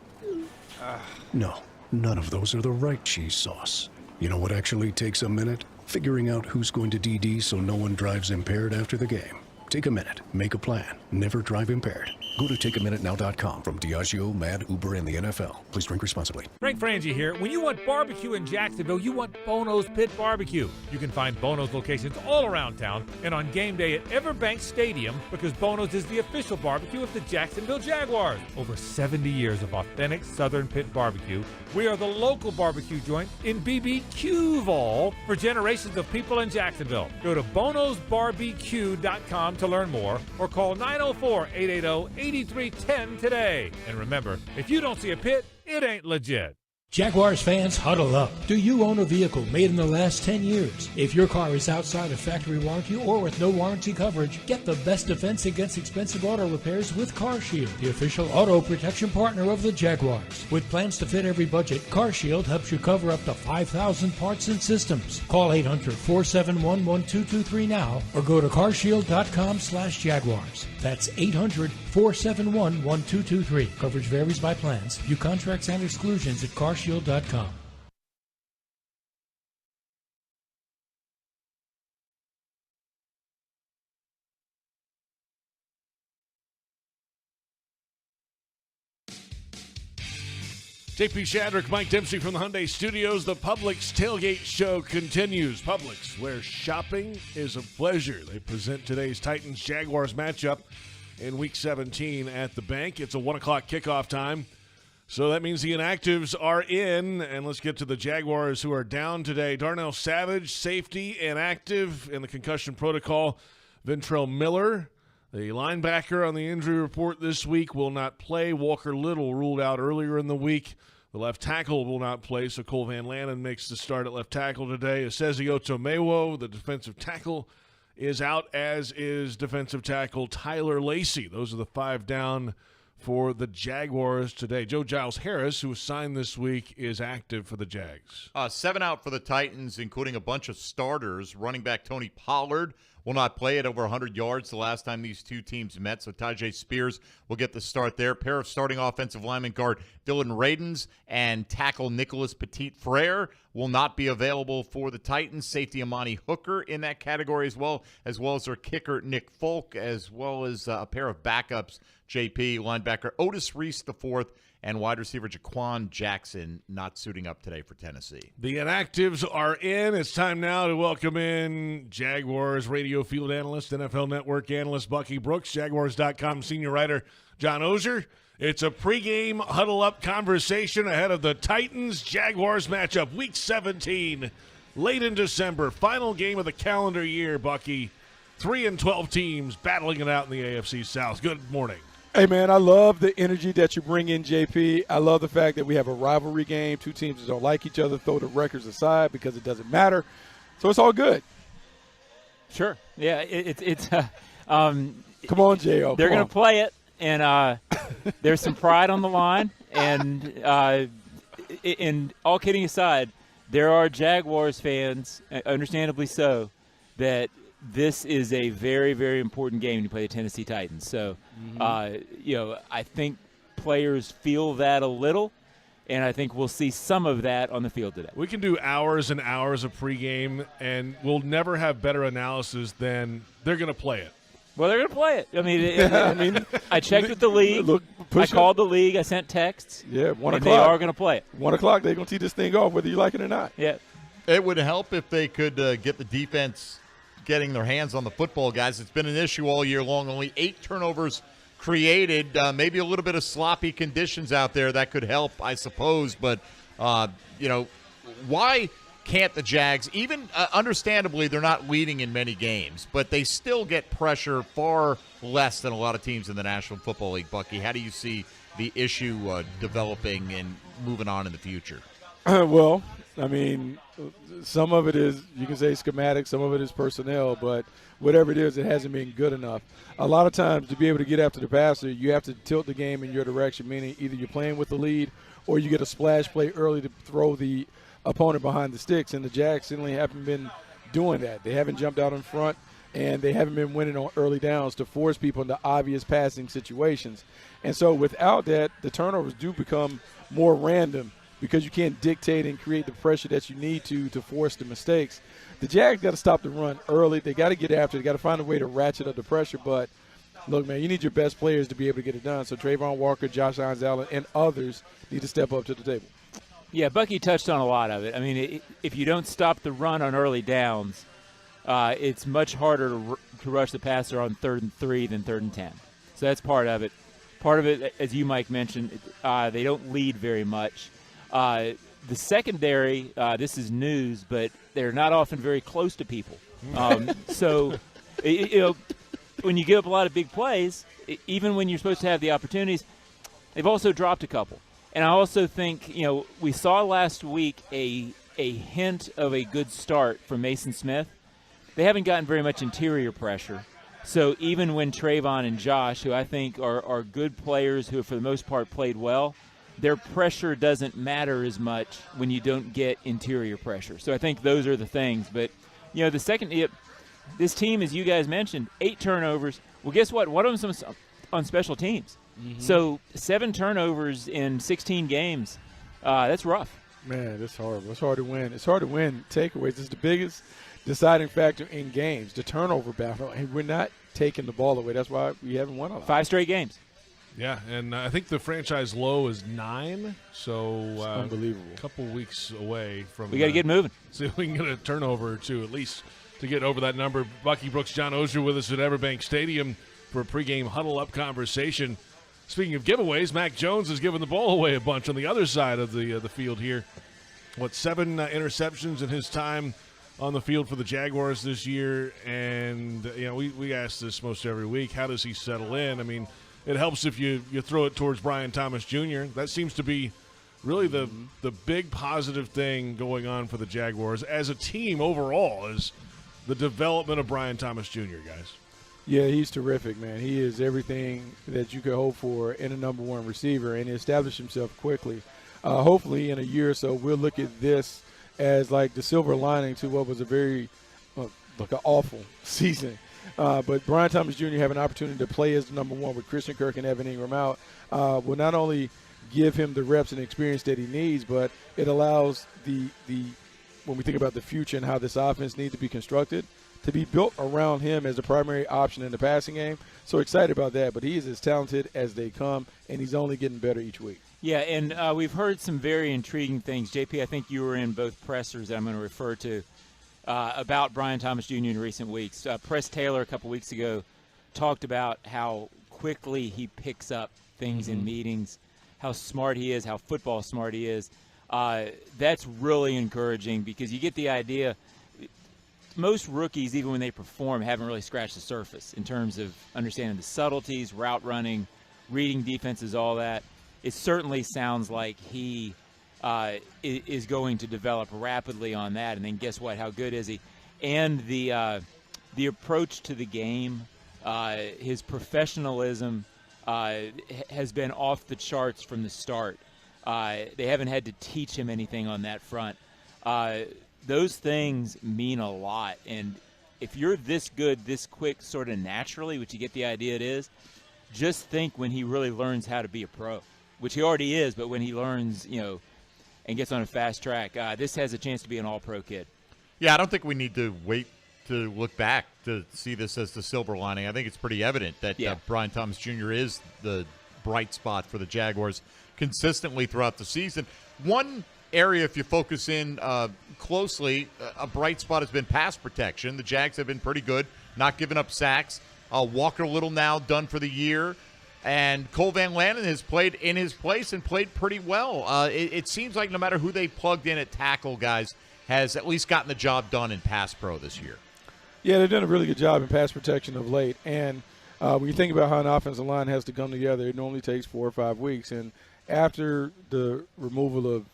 no, none of those are the right cheese sauce. You know what actually takes a minute? Figuring out who's going to DD so no one drives impaired after the game. Take a minute, make a plan, never drive impaired. Go to takeaminutenow.com. From Diageo, Mad, Uber, and the NFL. Please drink responsibly. Frank Frangie here. When you want barbecue in Jacksonville, you want Bono's Pit Barbecue. You can find Bono's locations all around town and on game day at EverBank Stadium, because Bono's is the official barbecue of the Jacksonville Jaguars. Over 70 years of authentic Southern Pit Barbecue. We are the local barbecue joint in BBQval for generations of people in Jacksonville. Go to bonosbarbecue.com to learn more, or call 904-880-8310 today. And remember, if you don't see a pit, it ain't legit. Jaguars fans, huddle up. Do you own a vehicle made in the last 10 years? If your car is outside of factory warranty or with no warranty coverage, get the best defense against expensive auto repairs with CarShield, the official auto protection partner of the Jaguars. With plans to fit every budget, CarShield helps you cover up to 5,000 parts and systems. Call 800-471-1223 now or go to carshield.com/Jaguars. That's 800-471-1223. Coverage varies by plans. View contracts and exclusions at carshield.com. JP Shadrick, Mike Dempsey from the Hyundai Studios. The Publix Tailgate Show continues. Publix, where shopping is a pleasure. They present today's Titans-Jaguars matchup in Week 17 at the bank. It's a 1 o'clock kickoff time. So that means the inactives are in, and let's get to the Jaguars who are down today. Darnell Savage, safety, inactive in the concussion protocol. Ventrell Miller, the linebacker on the injury report this week, will not play. Walker Little ruled out earlier in the week. The left tackle will not play, so Cole Van Lanen makes the start at left tackle today. Esezio Tomewo, the defensive tackle, is out, as is defensive tackle Tyler Lacey. Those are the 5 down for the Jaguars today. Joe Giles-Harris, who was signed this week, is active for the Jags. 7 out for the Titans, including a bunch of starters. Running back Tony Pollard will not play at over 100 yards the last time these two teams met, so Tajay Spears will get the start there. Pair of starting offensive lineman guard Dylan Radens and tackle Nicholas Petit-Frere will not be available for the Titans. Safety Amani Hooker in that category as well as their kicker Nick Folk, as well as a pair of backups, JP, linebacker Otis Reese IV, and wide receiver Jaquan Jackson not suiting up today for Tennessee. The inactives are in. It's time now to welcome in Jaguars radio field analyst, NFL Network analyst Bucky Brooks, Jaguars.com senior writer John Oehser. It's a pregame huddle-up conversation ahead of the Titans-Jaguars matchup, Week 17, late in December, final game of the calendar year, Bucky. 3-12 teams battling it out in the AFC South. Good morning. Hey, man, I love the energy that you bring in, JP. I love the fact that we have a rivalry game. Two teams that don't like each other, throw the records aside because it doesn't matter. So it's all good. Sure. Yeah, it's come on, J.O. They're going to play it, and there's some pride on the line. And all kidding aside, there are Jaguars fans, understandably so, that this is a very, very important game to play the Tennessee Titans. So, I think players feel that a little, and I think we'll see some of that on the field today. We can do hours and hours of pregame, and we'll never have better analysis than they're going to play it. Well, they're going to play it. I mean, I checked with the league. I called the league. I sent texts. Yeah, 1 o'clock. They are going to play it. 1 o'clock, they're going to tee this thing off, whether you like it or not. Yeah. It would help if they could get the defense getting their hands on the football, guys. It's been an issue all year long. Only 8 turnovers created. Maybe a little bit of sloppy conditions out there that could help, I suppose. But, why can't the Jags, even understandably, they're not leading in many games, but they still get pressure far less than a lot of teams in the National Football League. Bucky, how do you see the issue developing and moving on in the future? Well, I mean, some of it is, you can say schematic, some of it is personnel, but whatever it is, it hasn't been good enough. A lot of times to be able to get after the passer, you have to tilt the game in your direction, meaning either you're playing with the lead or you get a splash play early to throw the opponent behind the sticks, and the Jags certainly haven't been doing that. They haven't jumped out in front, and they haven't been winning on early downs to force people into obvious passing situations. And so without that, the turnovers do become more random because you can't dictate and create the pressure that you need to force the mistakes. The Jags got to stop the run early. They got to get after it. They got to find a way to ratchet up the pressure. But, look, man, you need your best players to be able to get it done. So Trayvon Walker, Josh Hines-Allen, and others need to step up to the table. Yeah, Bucky touched on a lot of it. I mean, if you don't stop the run on early downs, it's much harder to rush the passer on 3rd and 3 than 3rd and 10. So that's part of it. Part of it, as you, Mike, mentioned, they don't lead very much. The secondary, this is news, but they're not often very close to people. So, when you give up a lot of big plays, even when you're supposed to have the opportunities, they've also dropped a couple. And I also think, we saw last week a hint of a good start from Mason Smith. They haven't gotten very much interior pressure. So even when Trayvon and Josh, who I think are good players who have for the most part played well, their pressure doesn't matter as much when you don't get interior pressure. So I think those are the things. But, the second, this team, as you guys mentioned, 8 turnovers. Well, guess what? One of them was on special teams. Mm-hmm. So 7 turnovers in 16 games, that's rough. Man, that's horrible. It's hard to win. It's hard to win takeaways. It's the biggest deciding factor in games, the turnover battle. And we're not taking the ball away. That's why we haven't won a lot. 5 straight games. Yeah, and I think the franchise low is 9, so unbelievable. A couple weeks away from. We got to get moving. See if we can get a turnover or two at least to get over that number. Bucky Brooks, John Oehser with us at EverBank Stadium for a pregame huddle-up conversation. Speaking of giveaways, Mac Jones has given the ball away a bunch on the other side of the field here. 7 interceptions in his time on the field for the Jaguars this year, and we ask this most every week. How does he settle in? I mean, it helps if you throw it towards Brian Thomas Jr. That seems to be really the big positive thing going on for the Jaguars as a team overall is the development of Brian Thomas Jr., guys. Yeah, he's terrific, man. He is everything that you could hope for in a number one receiver, and he established himself quickly. Hopefully in a year or so we'll look at this as like the silver lining to what was a very an awful season. But Brian Thomas Jr. have an opportunity to play as the number one with Christian Kirk and Evan Ingram out will not only give him the reps and experience that he needs, but it allows the when we think about the future and how this offense needs to be constructed, to be built around him as the primary option in the passing game. So excited about that. But he is as talented as they come, and he's only getting better each week. Yeah, and we've heard some very intriguing things. JP, I think you were in both pressers that I'm going to refer to about Brian Thomas Jr. in recent weeks. Press Taylor a couple weeks ago talked about how quickly he picks up things in meetings, how smart he is, how football smart he is. That's really encouraging because you get the idea – most rookies, even when they perform, haven't really scratched the surface in terms of understanding the subtleties, route running, reading defenses, all that. It certainly sounds like he is going to develop rapidly on that. And then guess what? How good is he? And the approach to the game, his professionalism has been off the charts from the start. They haven't had to teach him anything on that front. Those things mean a lot. And if you're this good, this quick, sort of naturally, which you get the idea it is, just think when he really learns how to be a pro, which he already is, but when he learns, and gets on a fast track, this has a chance to be an all-pro kid. Yeah, I don't think we need to wait to look back to see this as the silver lining. I think it's pretty evident that Brian Thomas Jr. is the bright spot for the Jaguars consistently throughout the season. One area, if you focus in closely, a bright spot has been pass protection. The Jags have been pretty good, not giving up sacks. Walker Little now done for the year. And Cole Van Lanen has played in his place and played pretty well. It seems like no matter who they plugged in at tackle, guys, has at least gotten the job done in pass pro this year. Yeah, they've done a really good job in pass protection of late. And when you think about how an offensive line has to come together, it normally takes 4 or 5 weeks. And after the removal of,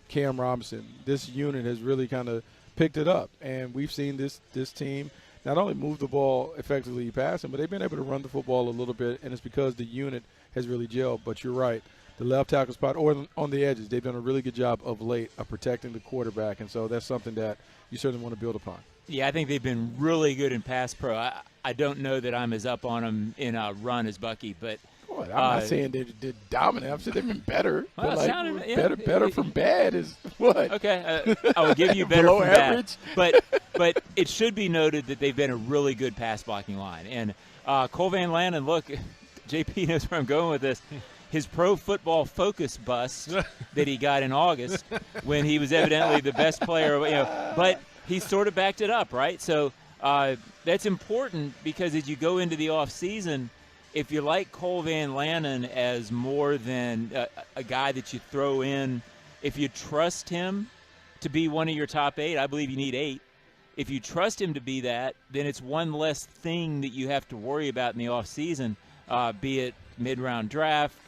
Cam Robinson, this unit has really kind of picked it up. And we've seen this team not only move the ball effectively passing, but they've been able to run the football a little bit, and it's because the unit has really gelled. But you're right. The left tackle spot or on the edges, they've done a really good job of late of protecting the quarterback, and so that's something that you certainly want to build upon. Yeah, I think they've been really good in pass pro. I don't know that I'm as up on them in a run as Bucky, but I'm not saying they're dominant. I'm saying they've been better. Well, better from bad is what? Okay, I will give you better from average. Bad. But it should be noted that they've been a really good pass blocking line. And Cole Van Lanen, look, JP knows where I'm going with this. His Pro Football Focus bust that he got in August when he was evidently the best player, but he sort of backed it up, right? So that's important because as you go into the offseason, if you like Cole Van Lanen as more than a guy that you throw in, if you trust him to be one of your top 8, I believe you need 8. If you trust him to be that, then it's one less thing that you have to worry about in the offseason, be it mid-round draft,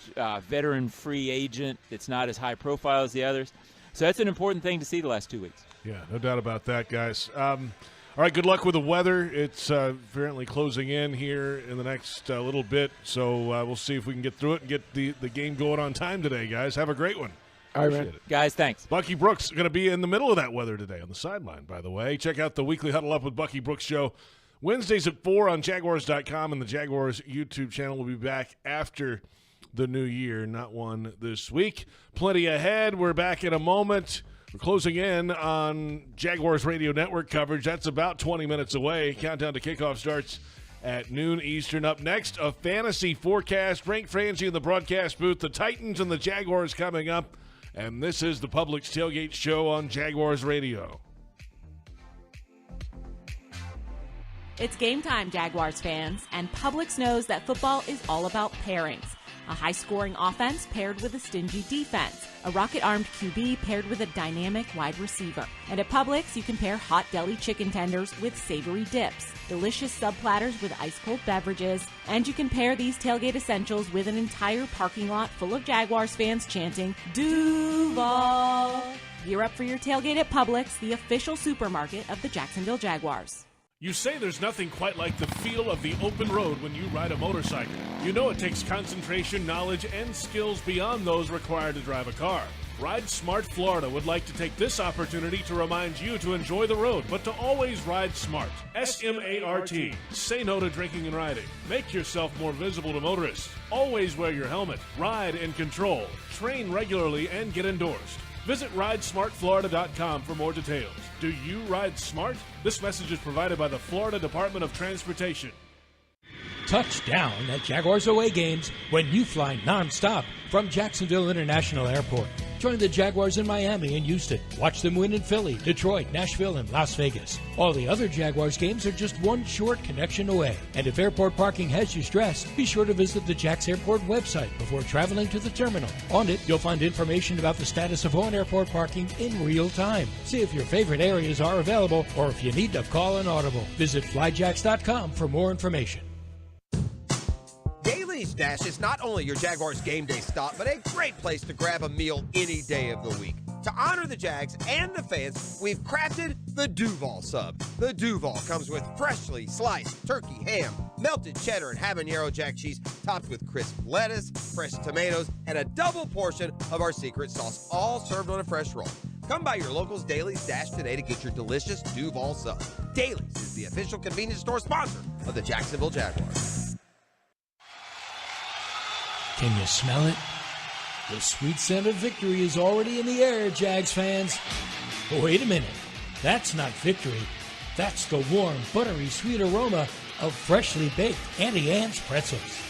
veteran free agent that's not as high profile as the others. So that's an important thing to see the last 2 weeks. Yeah, no doubt about that, guys. All right, good luck with the weather. It's apparently closing in here in the next little bit, so we'll see if we can get through it and get the game going on time today, guys. Have a great one. All right, man. Guys, thanks. Bucky Brooks going to be in the middle of that weather today on the sideline, by the way. Check out the weekly Huddle Up with Bucky Brooks show Wednesdays at 4 on Jaguars.com, and the Jaguars YouTube channel will be back after the new year, not one this week. Plenty ahead. We're back in a moment. We're closing in on Jaguars Radio Network coverage. That's about 20 minutes away. Countdown to kickoff starts at noon Eastern. Up next, a fantasy forecast. Frank Franzi in the broadcast booth. The Titans and the Jaguars coming up. And this is the Publix Tailgate Show on Jaguars Radio. It's game time, Jaguars fans, and Publix knows that football is all about pairings. A high-scoring offense paired with a stingy defense. A rocket-armed QB paired with a dynamic wide receiver. And at Publix, you can pair hot deli chicken tenders with savory dips, delicious sub platters with ice-cold beverages, and you can pair these tailgate essentials with an entire parking lot full of Jaguars fans chanting, Duval! Gear up for your tailgate at Publix, the official supermarket of the Jacksonville Jaguars. You say there's nothing quite like the feel of the open road when you ride a motorcycle. You know it takes concentration, knowledge, and skills beyond those required to drive a car. Ride Smart Florida would like to take this opportunity to remind you to enjoy the road, but to always ride smart. S-M-A-R-T. Say no to drinking and riding. Make yourself more visible to motorists. Always wear your helmet. Ride in control. Train regularly and get endorsed. Visit RideSmartFlorida.com for more details. Do you ride smart? This message is provided by the Florida Department of Transportation. Touchdown at Jaguars away games when you fly nonstop from Jacksonville International Airport. Join the Jaguars in Miami and Houston. Watch them win in Philly, Detroit, Nashville, and Las Vegas. All the other Jaguars games are just one short connection away. And if airport parking has you stressed, be sure to visit the Jax Airport website before traveling to the terminal. On it, you'll find information about the status of on-airport parking in real time. See if your favorite areas are available or if you need to call an audible. Visit flyjax.com for more information. Daily Daly's Dash is not only your Jaguars game day stop, but a great place to grab a meal any day of the week. To honor the Jags and the fans, we've crafted the Duval Sub. The Duval comes with freshly sliced turkey ham, melted cheddar and habanero jack cheese, topped with crisp lettuce, fresh tomatoes, and a double portion of our secret sauce, all served on a fresh roll. Come by your local's Daly's Dash today to get your delicious Duval Sub. Daly's is the official convenience store sponsor of the Jacksonville Jaguars. Can you smell it? The sweet scent of victory is already in the air, Jags fans. But wait a minute. That's not victory. That's the warm, buttery, sweet aroma of freshly baked Auntie Anne's pretzels.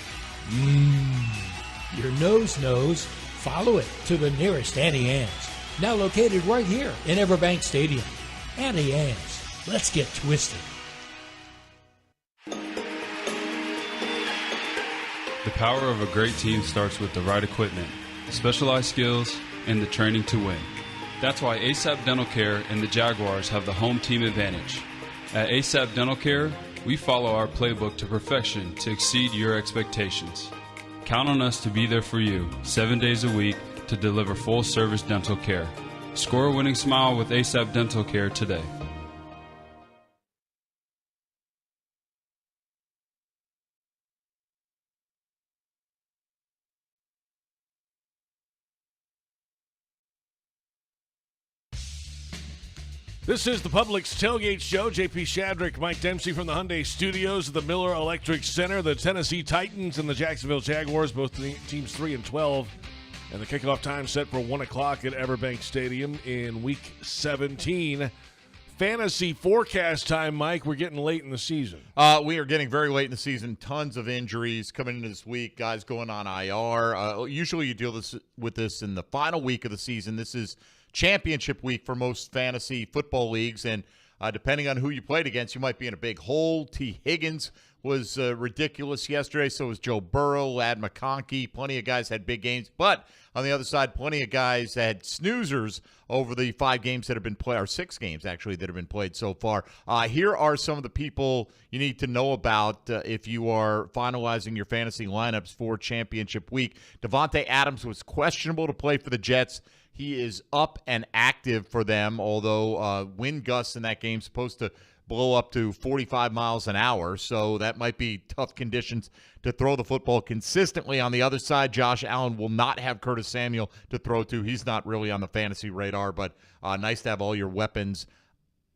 Your nose knows. Follow it to the nearest Auntie Anne's. Now located right here in EverBank Stadium. Auntie Anne's. Let's get twisted. The power of a great team starts with the right equipment, specialized skills, and the training to win. That's why ASAP Dental Care and the Jaguars have the home team advantage. At ASAP Dental Care, we follow our playbook to perfection to exceed your expectations. Count on us to be there for you 7 days a week to deliver full-service dental care. Score a winning smile with ASAP Dental Care today. This is the Publix Tailgate Show. JP Shadrick, Mike Dempsey from the Hyundai Studios of the Miller Electric Center. The Tennessee Titans and the Jacksonville Jaguars, both teams 3-12. And the kickoff time set for 1 o'clock at EverBank Stadium in Week 17. Fantasy forecast time, Mike. We're getting late in the season. We are getting very late in the season. Tons of injuries coming into this week. Guys going on IR. Usually you deal with this in the final week of the season. This is championship week for most fantasy football leagues, and depending on who you played against, you might be in a big hole. T. Higgins was ridiculous yesterday. So was Joe Burrow, Lad McConkey. Plenty of guys had big games, but on the other side, plenty of guys had snoozers over the 5 games that have been played, or 6 games actually that have been played so far. Here are some of the people you need to know about if you are finalizing your fantasy lineups for championship week. Devontae Adams was questionable to play for the Jets. He is up and active for them, although wind gusts in that game supposed to blow up to 45 miles an hour, so that might be tough conditions to throw the football consistently. On the other side, Josh Allen will not have Curtis Samuel to throw to. He's not really on the fantasy radar, but nice to have all your weapons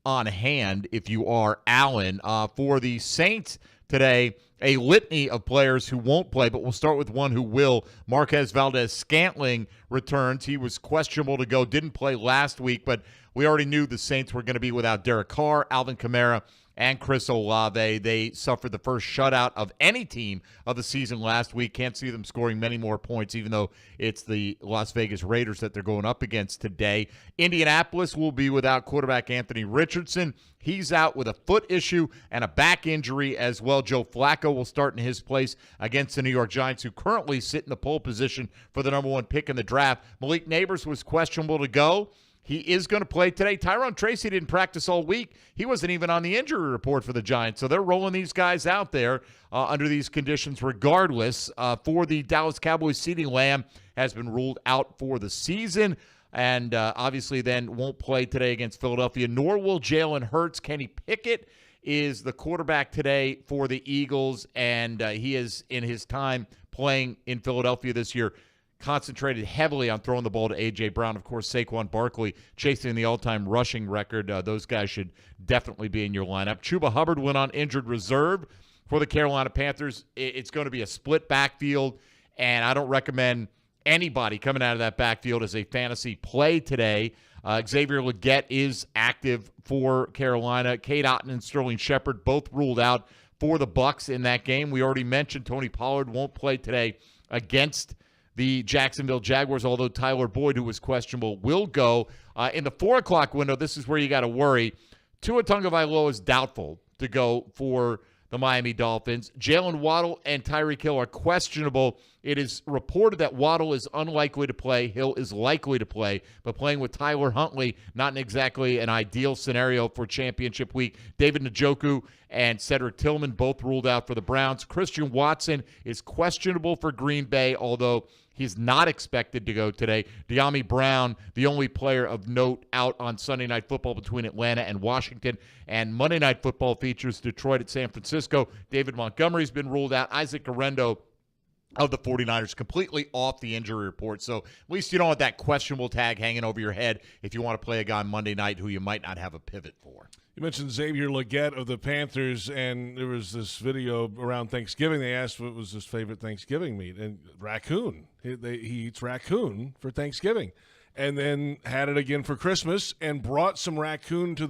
on hand if you are Allen. For the Saints today, a litany of players who won't play, but we'll start with one who will. Marquez Valdez-Scantling returns. He was questionable to go, didn't play last week, but we already knew the Saints were going to be without Derek Carr, Alvin Kamara, and Chris Olave. They suffered the first shutout of any team of the season last week. Can't see them scoring many more points, even though it's the Las Vegas Raiders that they're going up against today. Indianapolis will be without quarterback Anthony Richardson. He's out with a foot issue and a back injury as well. Joe Flacco will start in his place against the New York Giants, who currently sit in the pole position for the number 1 pick in the draft. Malik Neighbors was questionable to go. He is going to play today. Tyrone Tracy didn't practice all week. He wasn't even on the injury report for the Giants. So they're rolling these guys out there under these conditions regardless. For the Dallas Cowboys, CeeDee Lamb has been ruled out for the season and obviously then won't play today against Philadelphia, nor will Jalen Hurts. Kenny Pickett is the quarterback today for the Eagles, and he is, in his time playing in Philadelphia this year, concentrated heavily on throwing the ball to A.J. Brown. Of course, Saquon Barkley chasing the all-time rushing record. Those guys should definitely be in your lineup. Chuba Hubbard went on injured reserve for the Carolina Panthers. It's going to be a split backfield, and I don't recommend anybody coming out of that backfield as a fantasy play today. Xavier Legette is active for Carolina. Cade Otton and Sterling Shepard both ruled out for the Bucs in that game. We already mentioned Tony Pollard won't play today against the Jacksonville Jaguars, although Tyler Boyd, who was questionable, will go. In the 4 o'clock window, this is where you got to worry. Tua Tagovailoa is doubtful to go for the Miami Dolphins. Jalen Waddle and Tyreek Hill are questionable It is reported that Waddle is unlikely to play. Hill is likely to play, but playing with Tyler Huntley, not exactly an ideal scenario for championship week. David Njoku and Cedric Tillman both ruled out for the Browns. Christian Watson is questionable for Green Bay, although he's not expected to go today. De'Ami Brown, the only player of note, out on Sunday Night Football between Atlanta and Washington. And Monday Night Football features Detroit at San Francisco. David Montgomery's been ruled out. Isaac Guerrero of the 49ers completely off the injury report. So at least you don't have that questionable tag hanging over your head if you want to play a guy Monday night who you might not have a pivot for. You mentioned Xavier Legette of the Panthers, and there was this video around Thanksgiving. They asked what was his favorite Thanksgiving meat, and raccoon. He eats raccoon for Thanksgiving, and then had it again for Christmas and brought some raccoon to